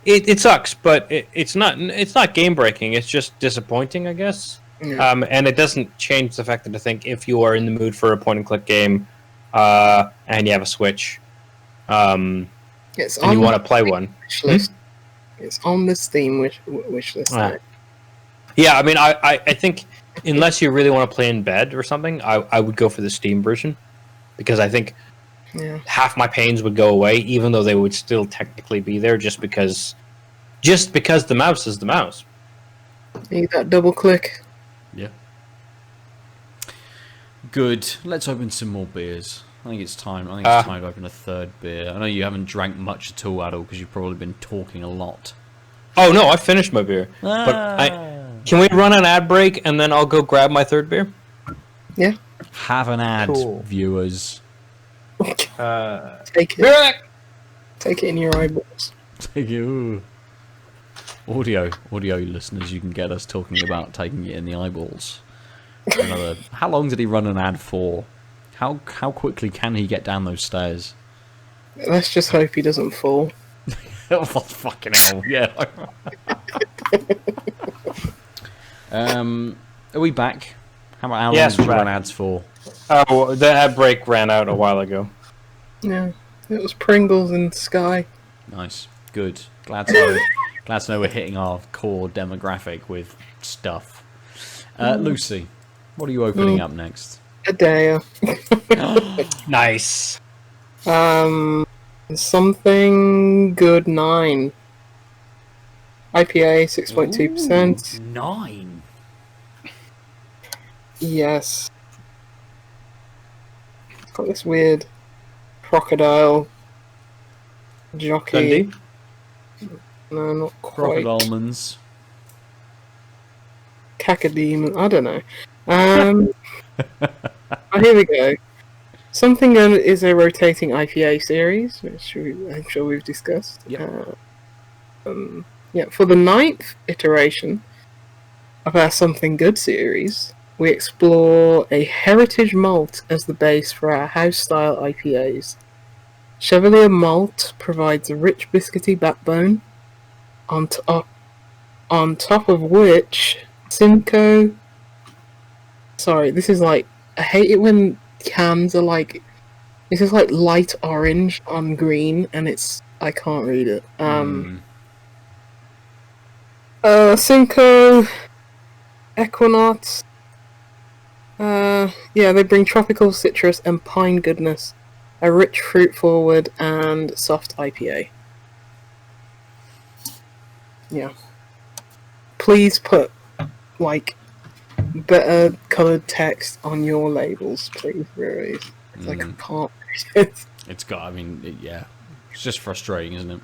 it sucks, but it's not game breaking. It's just disappointing, I guess. Yeah. And it doesn't change the fact that I think if you are in the mood for a point and click game, and you have a Switch, and you want to play one, list. It's on the Steam wish list. Yeah, I mean, I think unless you really want to play in bed or something, I would go for the Steam version, because I think half my pains would go away, even though they would still technically be there, just because the mouse is the mouse. You got double click. Yeah. Good. Let's open some more beers. I think it's time. I think it's time to open a third beer. I know you haven't drank much at all, Aadil, because you've probably been talking a lot. Oh no, I finished my beer. But can we run an ad break and then I'll go grab my third beer? Yeah. Have an ad, viewers. Take it. Take it in your eyeballs. Take it. Ooh. Audio listeners, you can get us talking about taking it in the eyeballs. How long did he run an ad for? How quickly can he get down those stairs? Let's just hope he doesn't fall. Oh, fucking hell, yeah. Are we back? How long did you run ads for? Oh, the ad break ran out a while ago. Yeah, it was Pringles in the sky. Nice, good. Glad to know we're hitting our core demographic with stuff. Lucy, what are you opening up next? A Deya. Nice. Something good 9. IPA 6.2%. 9. Yes. Got this weird crocodile jockey. Dundee? No, not quite. Crocodile almonds. Cacodemon. I don't know. Oh, here we go. Something is a rotating IPA series, which I'm sure we've discussed. Yep. Yeah, for the 9th iteration of our Something Good series, we explore a heritage malt as the base for our house-style IPAs. Chevalier malt provides a rich biscuity backbone, on top of which Simcoe... Sorry, this is like... I hate it when cans are like... This is like light orange on green, and it's... I can't read it. Simcoe... Equinox... yeah, they bring tropical citrus and pine goodness. A rich fruit forward and soft IPA. Yeah. Please put, like, better coloured text on your labels, please, breweries. It's like, I can't read it. It's got, I mean, yeah. It's just frustrating, isn't it?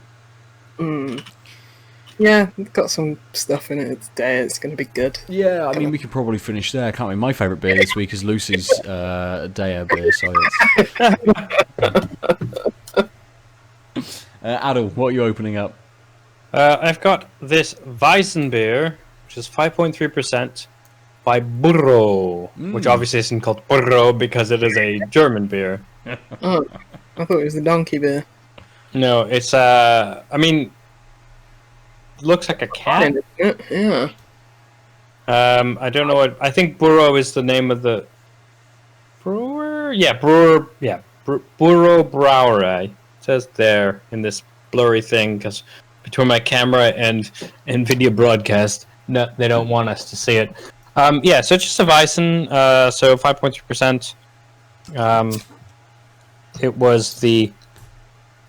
Yeah, it's got some stuff in it. It's Deya. It's going to be good. Yeah, I mean, we could probably finish there, can't we? My favourite beer this week is Lucy's Deya beer, so it's... Aadil, what are you opening up? I've got this Weizen beer, which is 5.3% by Buro, which obviously isn't called Buro because it is a German beer. Oh, I thought it was the donkey beer. No, it's, I mean... looks like a cat. Yeah. I don't know what. I think Buro is the name of the brewer. Yeah, brewer. Yeah, Buro Brauerei. It says there in this blurry thing because between my camera and video broadcast, no, they don't want us to see it. Yeah, so it's just a Weizen. So 5.3%. It was the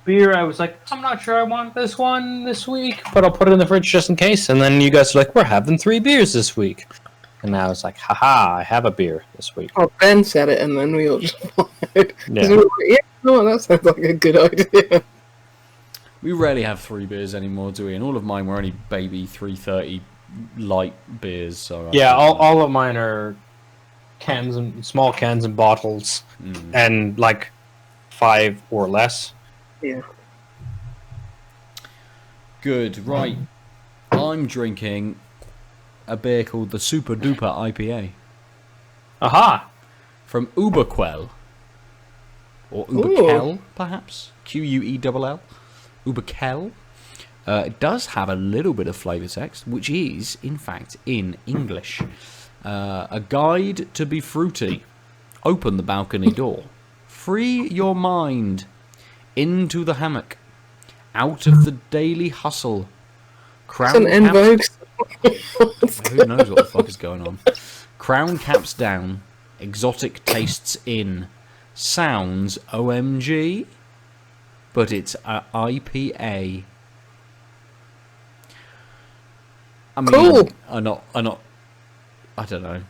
beer. I was like, I'm not sure I want this one this week, but I'll put it in the fridge just in case. And then you guys are like, we're having 3 beers this week. And I was like, haha, I have a beer this week. Oh, Ben said it, and then we all just followed. Yeah. We were like, yeah, no, that sounds like a good idea. We rarely have 3 beers anymore, do we? And all of mine were only baby 330 light beers. So yeah, all of mine are cans and small cans and bottles, and like 5 or less. Yeah. Good, right. I'm drinking a beer called the Supadupa IPA. Aha! From UberQuell. Or UberQuell, perhaps? QUELL. UberQuell. It does have a little bit of flavour text, which is, in fact, in English. A guide to be fruity. Open the balcony door. Free your mind. Into the hammock. Out of the daily hustle. Crown It's an En Vogue. Who knows what the fuck is going on? Crown caps down. Exotic tastes in. Sounds OMG. But it's a IPA. I mean, Cool. I don't know.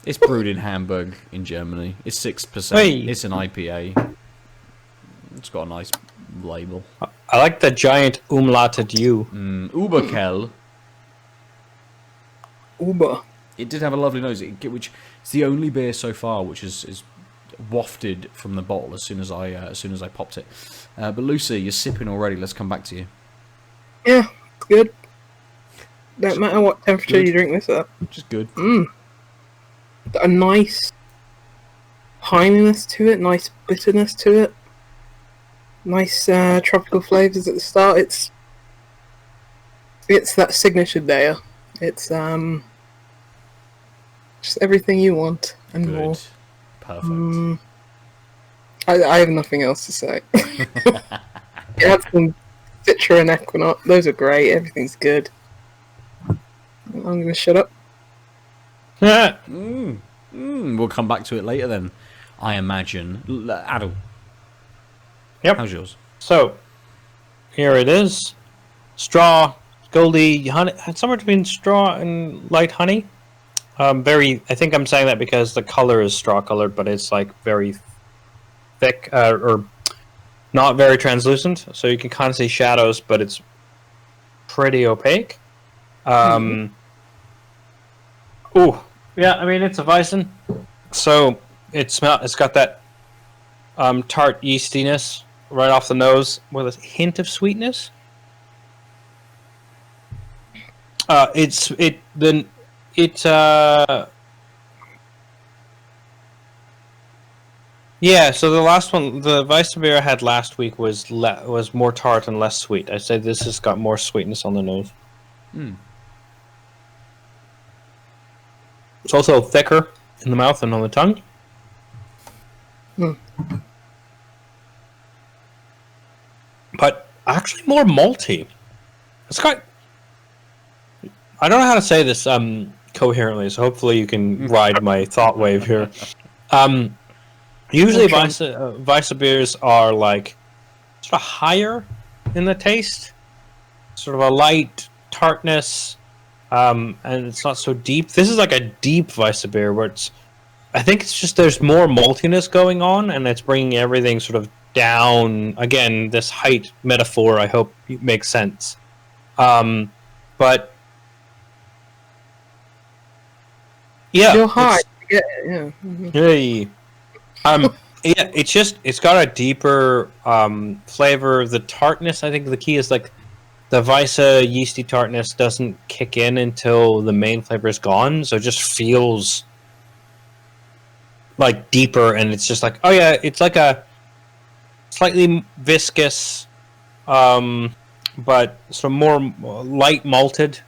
It's brewed in Hamburg in Germany. It's 6%. Hey. It's an IPA. It's got a nice label. I like the giant umlauted U. UberQuell. Uber. It did have a lovely nose, which is the only beer so far which is wafted from the bottle as soon as I popped it. But Lucy, you're sipping already. Let's come back to you. Yeah, it's good. Don't matter what temperature you drink this at. Just good. A nice pininess to it, nice bitterness to it. Nice tropical flavours at the start. It's that signature Deya. It's just everything you want and Good. more. Perfect. I have nothing else to say. It had some Citra and Equinox. Those are great. Everything's good. I'm going to shut up. We'll come back to it later then, I imagine. Aadil. Yep. How's yours? So, here it is. Straw, goldy, honey, somewhere between straw and light honey. I think I'm saying that because the color is straw colored, but it's like very thick or not very translucent, so you can kind of see shadows, but it's pretty opaque. Ooh, yeah, I mean it's a Weizen, so it's got that tart yeastiness right off the nose with a hint of sweetness. Yeah, so the last one, the Weizen beer I had last week was more tart and less sweet. I'd say this has got more sweetness on the nose. It's also thicker in the mouth and on the tongue. But actually more malty. It's got... I don't know how to say this coherently, so hopefully you can ride my thought wave here. Usually Weizen beers are like sort of higher in the taste. Sort of a light tartness, and it's not so deep. This is like a deep Weizen beer where I think it's just there's more maltiness going on, and it's bringing everything sort of down. Again, this height metaphor, I hope makes sense. But yeah, You're high. Yeah. Hey. Yeah, it's got a deeper flavor. The tartness, I think the key is like the Weizen yeasty tartness doesn't kick in until the main flavor is gone, so it just feels like deeper, and it's just like, oh yeah, it's like a slightly viscous, but sort of more light malted.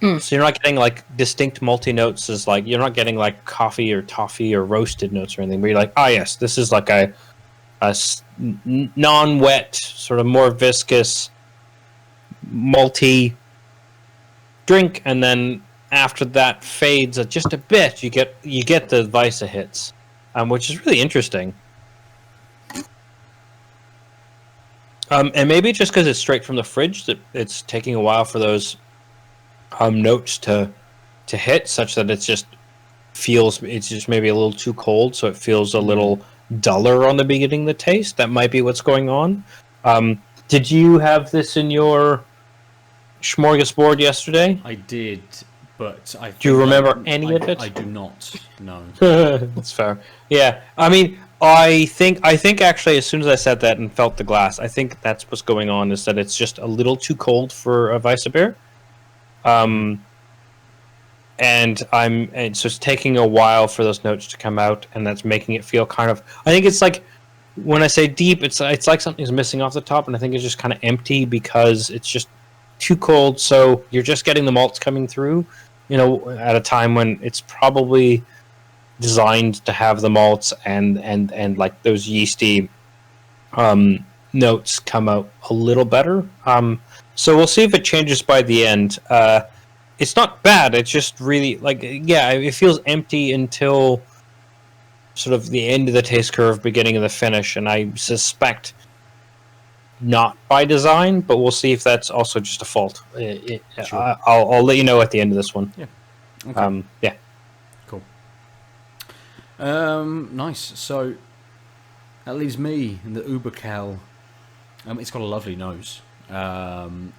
So you're not getting like distinct malty notes, as like you're not getting like coffee or toffee or roasted notes or anything. But you're like, oh yes, this is like a non-wet, sort of more viscous, malty drink, and then after that fades just a bit, you get the Weizen hits, which is really interesting. And maybe just because it's straight from the fridge, that it's taking a while for those notes to hit, such that it's just maybe a little too cold, so it feels a little duller on the beginning of the taste. That might be what's going on. Did you have this in your smorgasbord yesterday? I did, but do you remember any of it? I do not. No. That's fair. Yeah, I mean, I think actually, as soon as I said that and felt the glass, I think that's what's going on. Is that it's just a little too cold for a Weizen beer. And so it's taking a while for those notes to come out, and that's making it feel kind of. I think it's like when I say deep, it's like something's missing off the top, and I think it's just kind of empty because it's just too cold. So you're just getting the malts coming through, at a time when it's probably designed to have the malts and like those yeasty notes come out a little better. So we'll see if it changes by the end. It's not bad. It's just really it feels empty until sort of the end of the taste curve, beginning of the finish, and I suspect not by design, but we'll see if that's also just a fault. Sure. I'll let you know at the end of this one. Yeah. Okay. Yeah. Cool. Nice. So that leaves me in the UberQuell. It's got a lovely nose.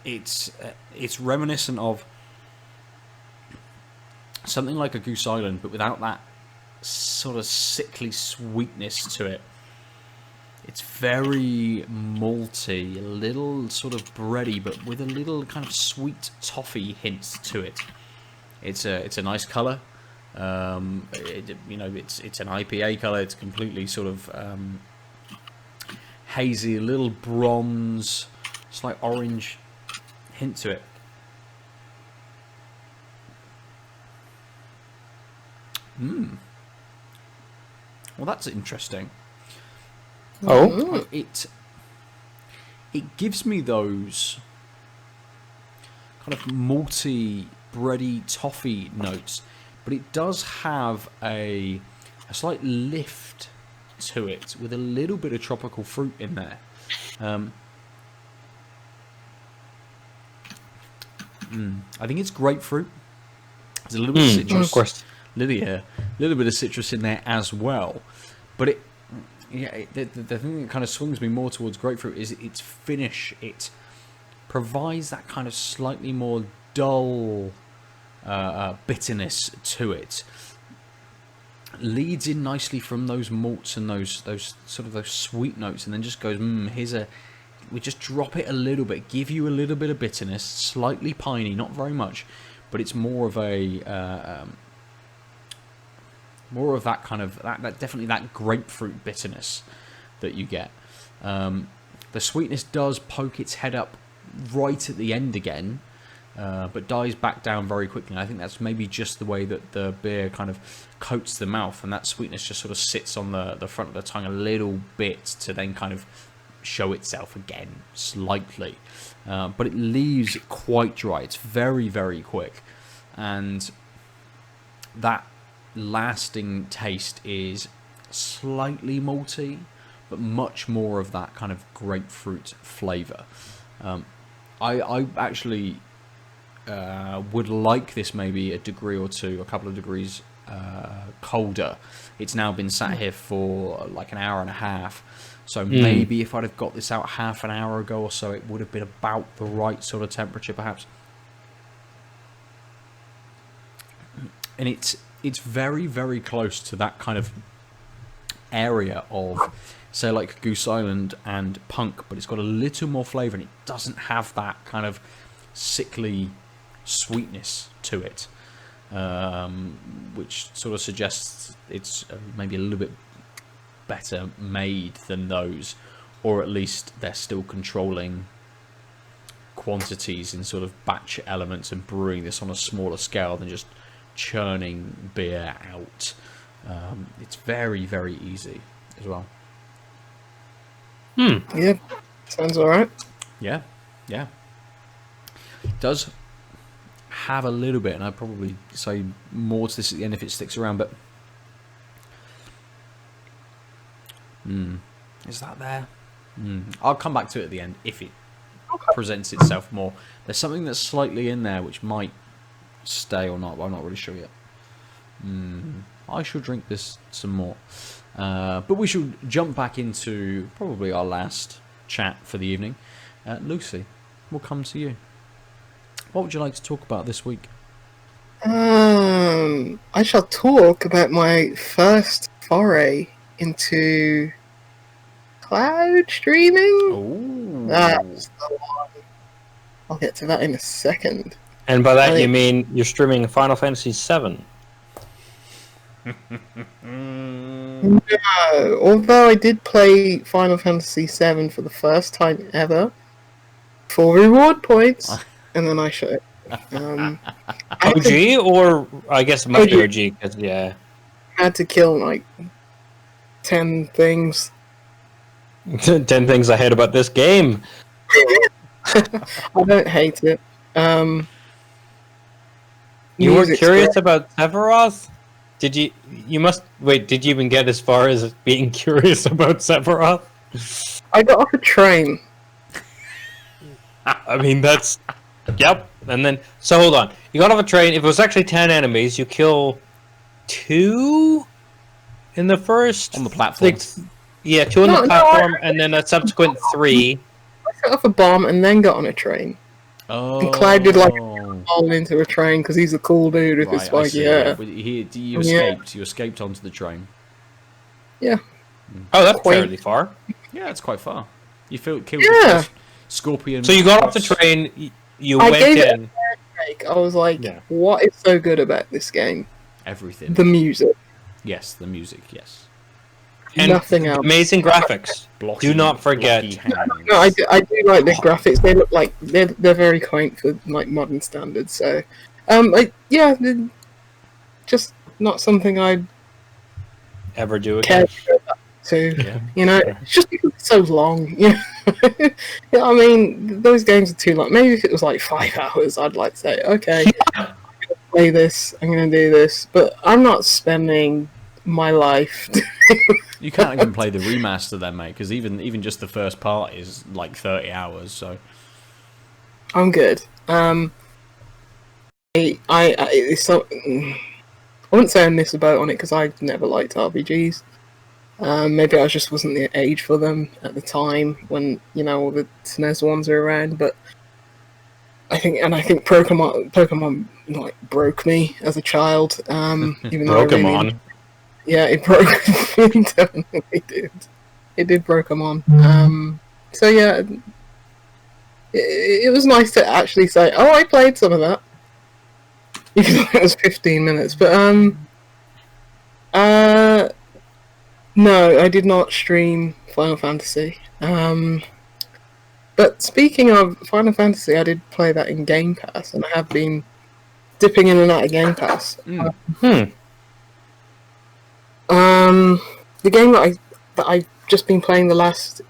It's reminiscent of something like a Goose Island, but without that sort of sickly sweetness to it. It's very malty, a little sort of bready, but with a little kind of sweet toffee hints to it. It's a nice colour. It's an IPA colour. It's completely sort of hazy, a little bronze, slight orange hint to it. Well, that's interesting. Oh, it gives me those kind of malty, bready, toffee notes, but it does have a slight lift to it with a little bit of tropical fruit in there. I think it's grapefruit. There's a little bit of citrus. Of course. A little bit of citrus in there as well. But yeah, the thing that kind of swings me more towards grapefruit is its finish. It provides that kind of slightly more dull bitterness to it. Leads in nicely from those malts and those sort of those sweet notes, and then just goes, we just drop it a little bit, give you a little bit of bitterness, slightly piney, not very much, but it's more of a more of that kind of that definitely that grapefruit bitterness that you get. The sweetness does poke its head up right at the end again, but dies back down very quickly. And I think that's maybe just the way that the beer kind of coats the mouth, and that sweetness just sort of sits on the front of the tongue a little bit to then kind of show itself again slightly. But it leaves it quite dry. It's very, very quick. And that lasting taste is slightly malty, but much more of that kind of grapefruit flavour. I actually would like this maybe a degree or two, a couple of degrees colder. It's now been sat here for like an hour and a half, so maybe if I'd have got this out half an hour ago or so, it would have been about the right sort of temperature perhaps. And it's very, very close to that kind of area of, say, like Goose Island and Punk, but it's got a little more flavour, and it doesn't have that kind of sickly sweetness to it, which sort of suggests it's maybe a little bit better made than those, or at least they're still controlling quantities in sort of batch elements and brewing this on a smaller scale than just churning beer out. It's very, very easy as well. Yeah, sounds alright. Yeah. It does have a little bit, and I'd probably say more to this at the end if it sticks around, but is that there? I'll come back to it at the end if it presents itself more. There's something that's slightly in there which might stay or not, but I'm not really sure yet. I should drink this some more, but we should jump back into probably our last chat for the evening. Lucy, we'll come to you. What would you like to talk about this week? I shall talk about my first foray into cloud streaming. Ooh. That's the one. I'll get to that in a second. And by that you mean you're streaming Final Fantasy VII? No, although I did play Final Fantasy VII for the first time ever for reward points, and then I showed. OG, or I guess it must be OG, because yeah, I had to kill like 10 things. 10 things I hate about this game. I don't hate it. You were curious about Sephiroth? Did you even get as far as being curious about Sephiroth? I got off a train. I mean, that's... Yep. And then... So, hold on. You got off a train. If it was actually 10 enemies, you kill 2 in the first... On the platform. 2 on the platform, and then a subsequent 3. I set off a bomb and then got on a train. Oh. And Cloud did like fall into a train because he's a cool dude with his spiky hair. You escaped. You escaped onto the train. Yeah. Oh, that's fairly far. Yeah, it's quite far. You killed the scorpion. So you got off the train. You went in. I was like, what is so good about this game? Everything. The music. Yes, the music. Yes. And nothing else. Amazing graphics. Do not forget. No, I do like the graphics. They look like they're very quaint for like modern standards. So, just not something I'd ever do care again. to go back to. You know, it's just because it's so long. You know, I mean, those games are too long. Maybe if it was like 5 hours, I'd like to say, okay, I'm gonna play this. I'm gonna do this, but I'm not spending my life. You can't even play the remaster then, mate, because even just the first part is like 30 hours, so... I'm good. I wouldn't say I miss a boat on it, because I never liked RPGs. Maybe I just wasn't the age for them at the time when, all the SNES ones are around, but I think Pokemon like broke me as a child. Even though Pokemon. Yeah, it broke me. It definitely did. It did broke them on. So yeah, it was nice to actually say, "Oh, I played some of that." Even though it was 15 minutes, but no, I did not stream Final Fantasy. But speaking of Final Fantasy, I did play that in Game Pass, and I have been dipping in and out of Game Pass. The game that I've just been playing the last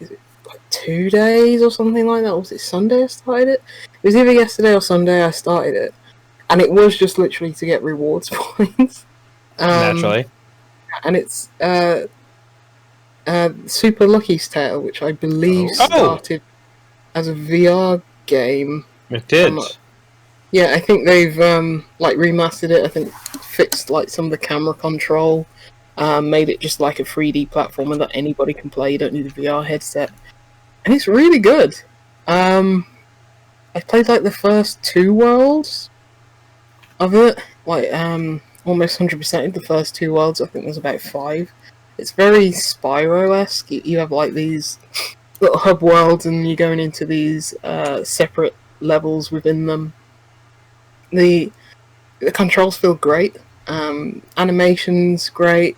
2 days or something like that. Or was it Sunday I started it? It was either yesterday or Sunday I started it, and it was just literally to get rewards points. Naturally. And it's Super Lucky's Tale, which I believe started as a VR game. It did. Yeah, I think they've remastered it. I think fixed some of the camera control, made it just like a 3D platformer that anybody can play. You don't need a VR headset, and it's really good. I played the first 2 worlds of it, almost 100% the first 2 worlds. I think there's about 5. It's very Spyro-esque. You have these little hub worlds, and you're going into these separate levels within them. The controls feel great. Animation's great.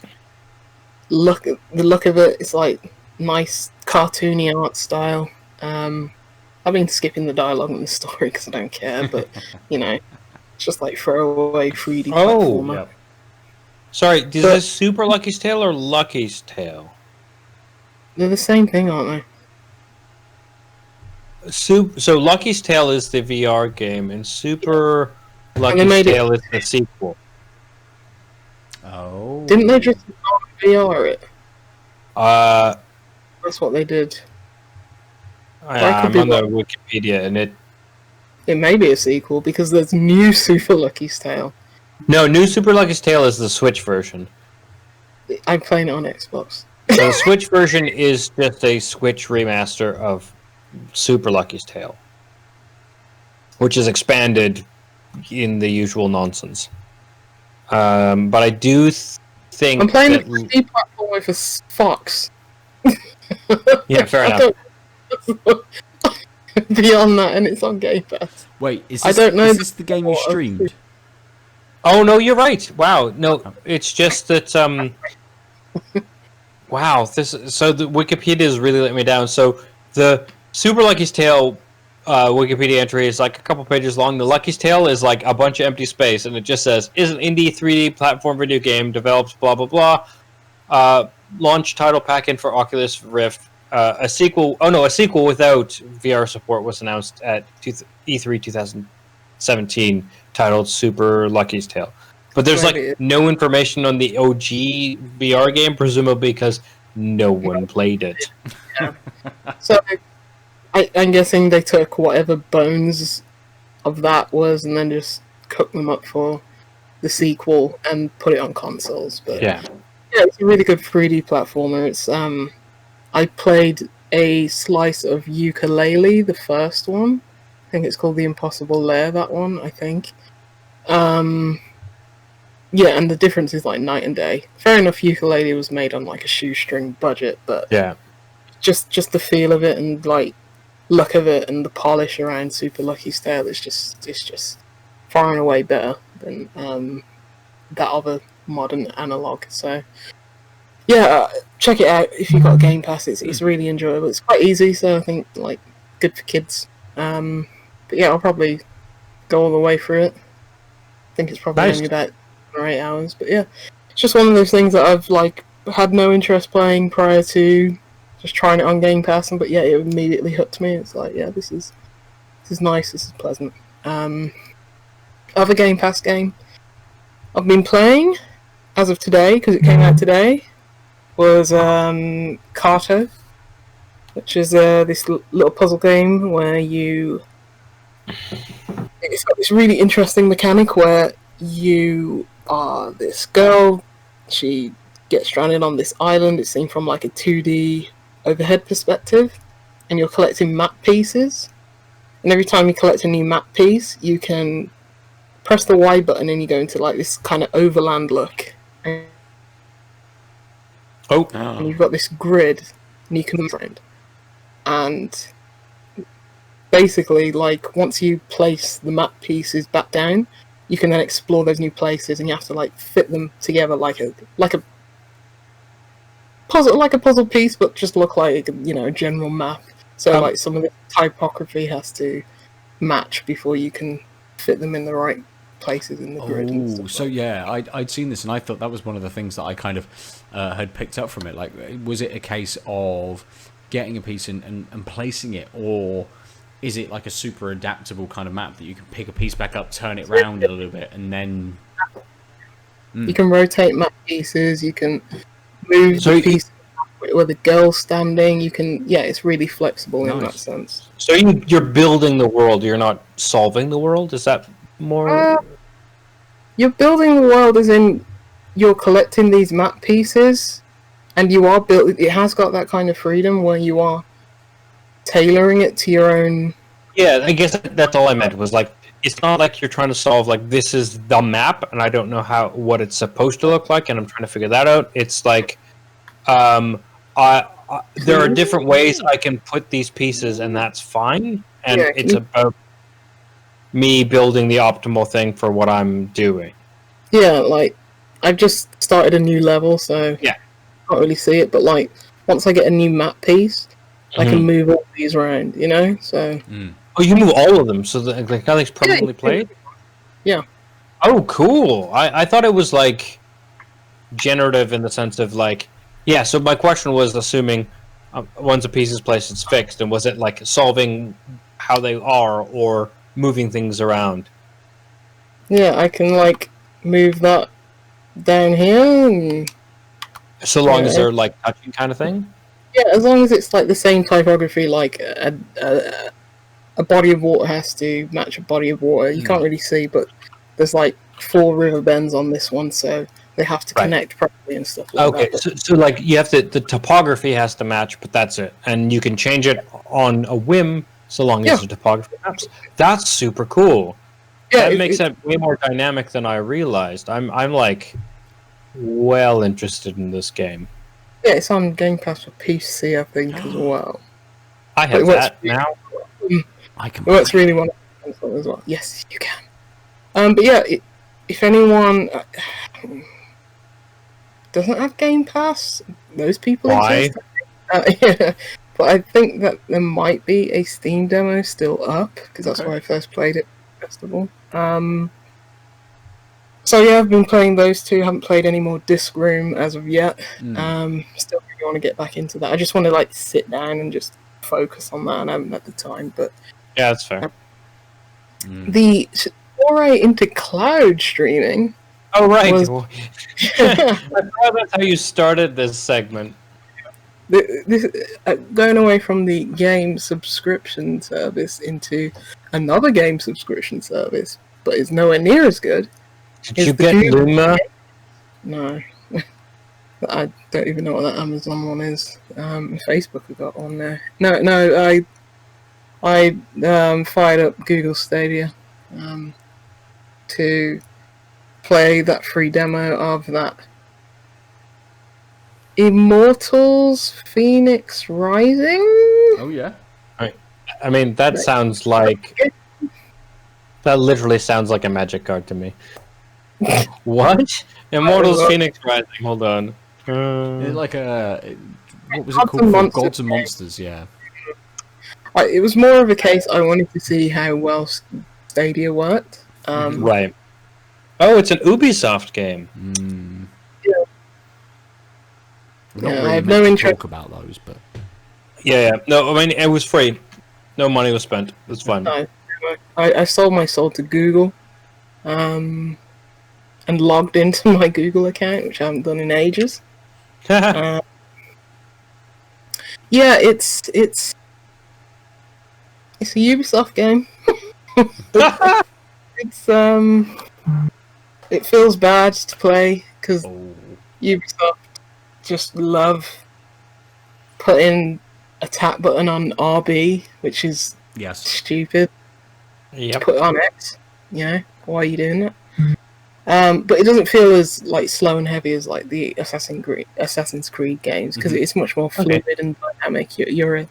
The look of it is nice cartoony art style. I've been skipping the dialogue and the story because I don't care, but it's just throwaway 3D platformer. Yep. Sorry, is this Super Lucky's Tale or Lucky's Tale? They're the same thing, aren't they? So Lucky's Tale is the VR game, and Super Lucky's Tale is the sequel. Oh. Didn't they just VR it? That's what they did. I'm on the Wikipedia, and it may be a sequel because there's new Super Lucky's Tale. No, new Super Lucky's Tale is the Switch version. I'm playing it on Xbox. So the Switch version is just a Switch remaster of Super Lucky's Tale, which is expanded in the usual nonsense. But I do think I'm playing the 3D platform with a fox. Yeah, fair enough. Beyond that, and it's on Game Pass. Wait, is this the game you streamed? Oh no, you're right. Wow, no, it's just that. Wow, so the Wikipedia is really letting me down. So the Super Lucky's Tale Wikipedia entry is a couple pages long. The Lucky's Tale is a bunch of empty space, and it just says, "Is an indie 3D platform video game developed blah blah blah. Launch title pack-in for Oculus Rift. A sequel without VR support was announced at E3 2017, titled Super Lucky's Tale." But there's no information on the OG VR game, presumably because no one played it. Yeah. So I'm guessing they took whatever bones of that was and then just cooked them up for the sequel and put it on consoles. But yeah, it's a really good 3D platformer. It's I played a slice of Ukulele, the first one. I think it's called The Impossible Lair, that one, I think. Yeah, and the difference is night and day. Fair enough, Ukulele was made on a shoestring budget, but yeah, just the feel of it and look of it and the polish around Super Lucky's Tale is just far and away better than that other modern analog. So yeah, check it out if you've got Game Pass. It's really enjoyable. It's quite easy, so I think good for kids. But yeah, I'll probably go all the way through it. I think it's probably only about 7 or 8 hours. But yeah, it's just one of those things that I've had no interest playing prior to just trying it on Game Pass, but yeah, it immediately hooked me. It's yeah, this is nice, this is pleasant. Other Game Pass game I've been playing as of today, because it came out today, was Carto, which is this little puzzle game where it's got this really interesting mechanic where you are this girl. She get stranded on this island. It's seen from like a 2D overhead perspective, and you're collecting map pieces. And every time you collect a new map piece, you can press the Y button and you go into like this kind of overland look. And you've got this grid, and you can move around. And basically, like, once you place the map pieces back down, you can then explore those new places, and you have to like fit them together like a puzzle piece, but just look like, you know, a general map. So like some of the typography has to match before you can fit them in the right places in the grid. Oh, so yeah, I'd seen this, and I thought that was one of the things that I kind of had picked up from it. Like, was it a case of getting a piece and placing it, or is it like a super adaptable kind of map that you can pick a piece back up, turn it round a little bit, and then... You can rotate map pieces, you can move the piece where the girl's standing, you can... Yeah, it's really flexible in that sense. So you're building the world, you're not solving the world? Is that more... You're building the world as in you're collecting these map pieces, and you are built. It has got that kind of freedom where you are tailoring it to your own. Yeah, I guess that's all I meant, was like, it's not like you're trying to solve like, this is the map and I don't know what it's supposed to look like and I'm trying to figure that out. It's like there are different ways I can put these pieces and that's fine, and it's about me building the optimal thing for what I'm doing. Yeah, like, I've just started a new level, so I can't really see it, but like, once I get a new map piece, I can move all these around, you know? So. Oh, you move all of them, so that like, nothing's permanently played? Yeah. Oh, cool. I thought it was like generative in the sense of like, yeah, so my question was assuming once a piece is placed, it's fixed, and was it like solving how they are or moving things around? Yeah, I can like move that down here, and so long as they're like touching kind of thing? Yeah, as long as it's like the same typography, like a body of water has to match a body of water. You can't really see, but there's like 4 river bends on this one, so they have to connect properly and stuff like that. Okay, so like you have to, the topography has to match, but that's it. And you can change it on a whim so long as the topography maps. That's super cool. Yeah, that makes it way more dynamic than I realized. I'm like well interested in this game. Yeah, it's on Game Pass for PC, I think, as well. I have that now. I can. It works really well as well. Yes, you can. But yeah, if anyone doesn't have Game Pass, those people exist. Yeah, but I think that there might be a Steam demo still up, because that's where I first played it at the festival. So yeah, I've been playing those two. Haven't played any more Disc Room as of yet. Still really want to get back into that. I just want to like sit down and just focus on that, and I haven't had the time. But yeah, that's fair. The foray into cloud streaming. Oh right, I thought that's how you started this segment. This going away from the game subscription service into another game subscription service, but it's nowhere near as good. Did you get Luma? No. I don't even know what that Amazon one is. Facebook have got one there. No, I fired up Google Stadia to play that free demo of that Immortals Fenyx Rising. Oh yeah. I mean, that sounds like... That literally sounds like a magic card to me. What? Immortals Fenyx Rising, hold on. Like a... What was it called? Gods and Monsters, yeah. It was more of a case I wanted to see how well Stadia worked. Right. Oh, it's an Ubisoft game. I have no interest. Talk about those, but yeah. No, I mean it was free. No money was spent. It's fun. I sold my soul to Google, and logged into my Google account, which I haven't done in ages. Yeah, it's a Ubisoft game. It's it feels bad to play because Ubisoft just love putting a tap button on RB, which is stupid. Yep. Put it on X. You know, why are you doing that? But it doesn't feel as like slow and heavy as like the Assassin's Creed games, because it's much more fluid and dynamic. You're a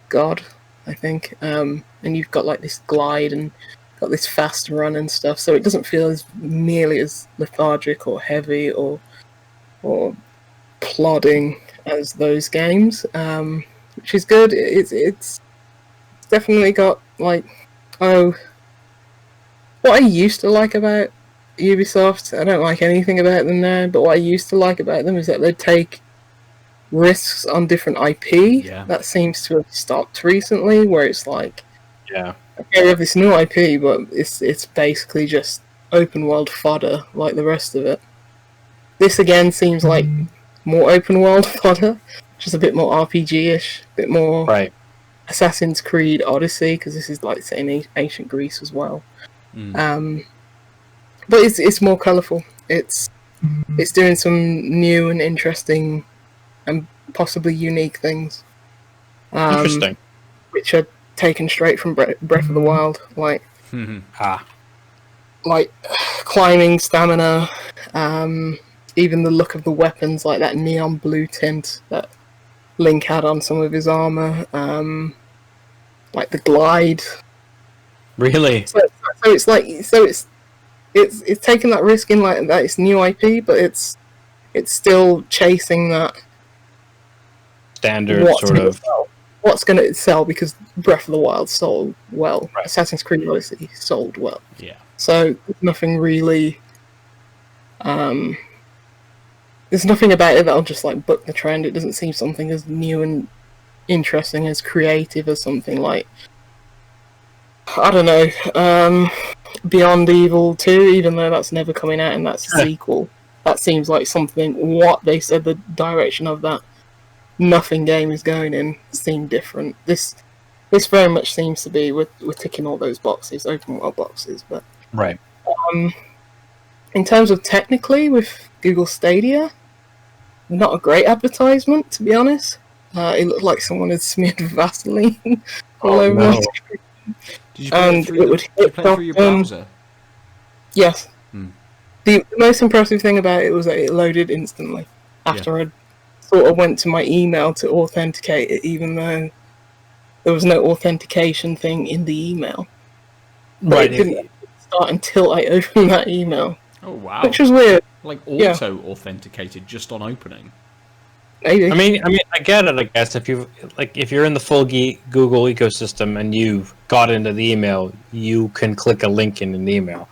god, I think, and you've got like this glide and got this fast run and stuff, so it doesn't feel as nearly as lethargic or heavy or plodding as those games, which is good. It's definitely got like what I used to like about Ubisoft. I don't like anything about them now, but what I used to like about them is that they'd take risks on different IP. That seems to have stopped recently, where it's like, okay, we have this new IP, but it's basically just open world fodder like the rest of it. This again seems like more open world fodder, just a bit more RPG-ish, a bit more Assassin's Creed Odyssey, because this is like set in ancient Greece as well. But it's more colourful. It's doing some new and interesting and possibly unique things. Interesting. Which are taken straight from Breath of the Wild, like like climbing, stamina, even the look of the weapons, like that neon blue tint that Link had on some of his armor, like the glide. Really? So it's taking that risk in like that it's new IP, but it's still chasing that standard what's going to sell, because Breath of the Wild sold well. Assassin's Creed Odyssey sold well. So there's nothing really. There's nothing about it that'll just like buck the trend. It doesn't seem something as new and interesting, as creative as something like, I don't know, Beyond Evil 2, even though that's never coming out and that's a sequel. That seems like something, what they said the direction of that nothing game is going in seemed different. This very much seems to be, we're ticking all those boxes, open world boxes, but in terms of technically with Google Stadia, not a great advertisement, to be honest. It looked like someone had smeared Vaseline all over my screen. Did you play it through your browser? Yes. The most impressive thing about it was that it loaded instantly after I sort of went to my email to authenticate it, even though there was no authentication thing in the email. But it didn't start until I opened that email. Oh wow! Which was weird. Like authenticated just on opening. Maybe. I mean, I get it. I guess if you're in the full Google ecosystem and you got into the email, you can click a link in an email.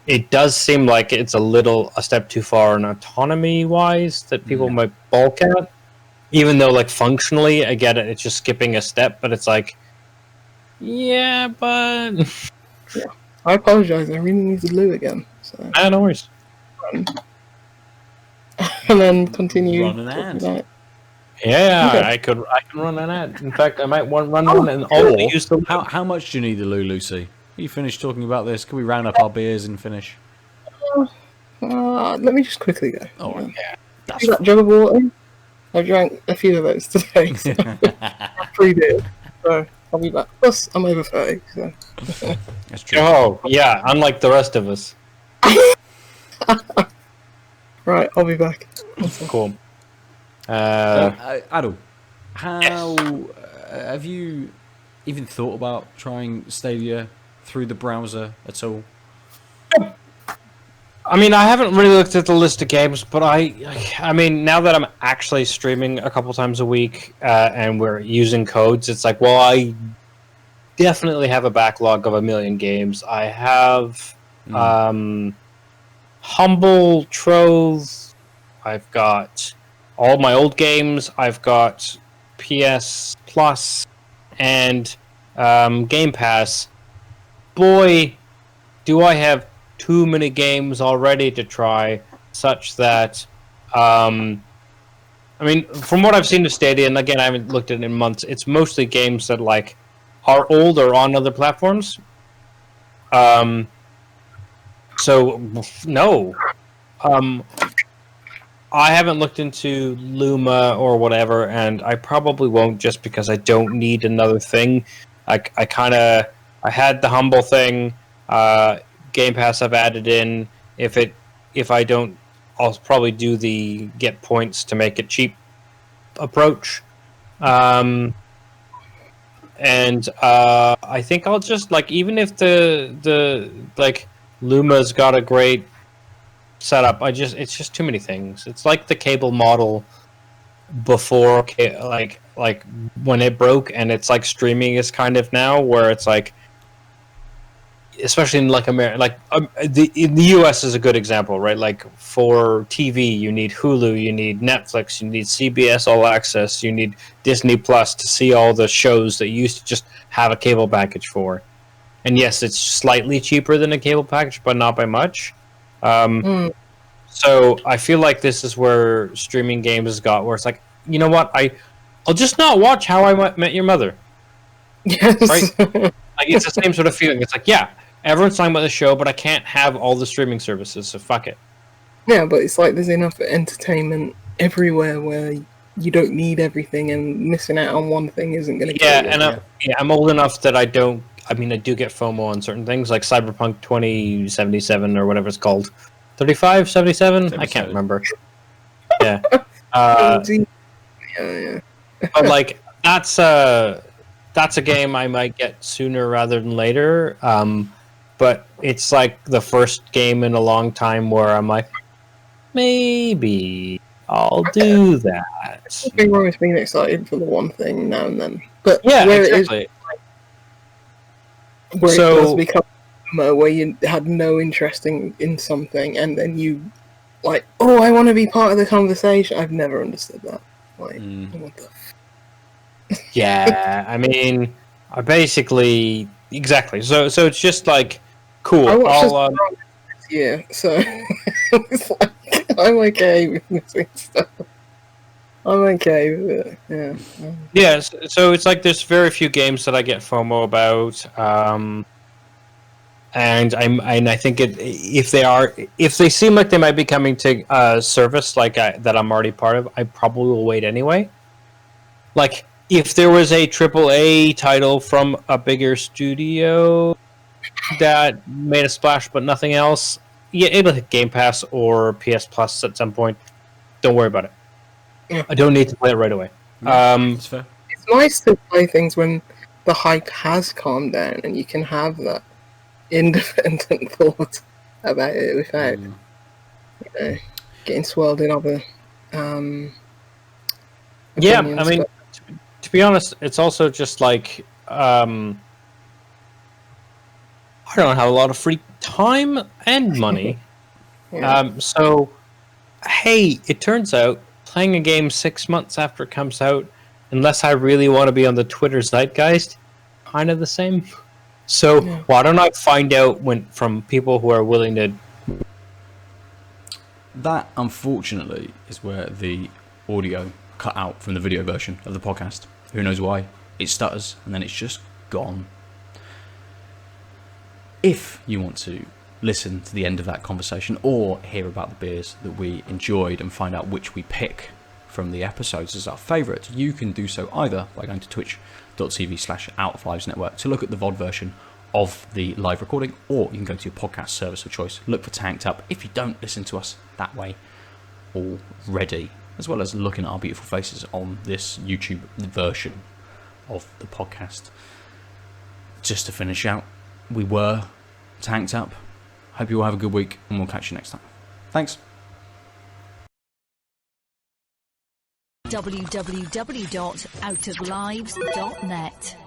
It does seem like it's a step too far in autonomy-wise that people might balk at. Even though, like, functionally, I get it. It's just skipping a step, but it's like, but... Yeah. I apologize. I really need to loo again. So. No worries. And then continue. Run an ad. Yeah, okay. I can run an ad. In fact, I might run one and only use the... How much do you need the loo, Lucy? Are you finished talking about this? Can we round up our beers and finish? Let me just quickly go. Oh, yeah. That's that jug of water. I drank a few of those today. So 3 beers. So I'll be back. Plus, I'm over 30. So. That's true. Oh, yeah. Unlike the rest of us. Right, I'll be back. Cool. Aadil, have you even thought about trying Stadia through the browser at all? I mean, I haven't really looked at the list of games, but I mean, now that I'm actually streaming a couple times a week and we're using codes, it's like, well, I definitely have a backlog of 1 million games. I have Humble Trove. I've got all my old games. I've got PS Plus and Game Pass. Boy, do I have too many games already to try, such that I mean, from what I've seen of Stadia, and again I haven't looked at it in months, it's mostly games that like are old or on other platforms. So no. I haven't looked into Luma or whatever, and I probably won't just because I don't need another thing. I had the Humble thing. Game Pass I've added in. If I don't, I'll probably do the get points to make it cheap approach. And I think I'll just even if the Luma's got a great setup, it's just too many things. It's like the cable model before when it broke, and it's like streaming is kind of now where it's like, especially in America, in the US is a good example, right? Like for TV, you need Hulu, you need Netflix, you need CBS All Access, you need Disney Plus to see all the shows that you used to just have a cable package for. And yes, it's slightly cheaper than a cable package, but not by much. So I feel like this is where streaming games got, where it's like, you know what, I'll just not watch How I Met Your Mother. Yes. Right? It's the same sort of feeling. It's like, yeah, everyone's talking about the show, but I can't have all the streaming services, so fuck it. Yeah, but it's like there's enough entertainment everywhere where you don't need everything, and missing out on one thing isn't going to kill you. And I'm old enough that I do get FOMO on certain things, like Cyberpunk 2077 or whatever it's called. 3577? I can't remember. Yeah. Yeah. But that's a game I might get sooner rather than later. But it's like the first game in a long time where I'm like, maybe I'll do that. Nothing wrong with being excited for the one thing now and then. But yeah, where exactly. it does become where you had no interest in something, and then you I want to be part of the conversation. I've never understood that. What the yeah, I basically exactly. So it's just like cool. I watched this year, so it's like I'm okay with missing stuff. I'm okay with it. Yeah. Yeah. So it's like there's very few games that I get FOMO about. And I think if they seem like they might be coming to a service that I'm already part of, I probably will wait anyway. Like if there was a AAA title from a bigger studio that made a splash but nothing else, yeah, it'll hit Game Pass or PS Plus at some point. Don't worry about it. Yeah. I don't need to play it right away. That's fair. It's nice to play things when the hype has calmed down and you can have that independent thought about it without getting swirled in other yeah, opinions, to be honest, it's also just like I don't have a lot of free time and money. yeah. So hey, it turns out playing a game 6 months after it comes out, unless I really want to be on the Twitter zeitgeist, kind of the same. So why don't I find out from people who are willing to... That, unfortunately, is where the audio cut out from the video version of the podcast. Who knows why? It stutters, and then it's just gone. If you want to listen to the end of that conversation, or hear about the beers that we enjoyed and find out which we pick from the episodes as our favourite, you can do so either by going to twitch.tv/Out5Network to look at the VOD version of the live recording, or you can go to your podcast service of choice, look for Tanked Up if you don't listen to us that way already, as well as looking at our beautiful faces on this YouTube version of the podcast. Just to finish out, we were Tanked Up. Hope you all have a good week, and we'll catch you next time. Thanks. www.outoflives.net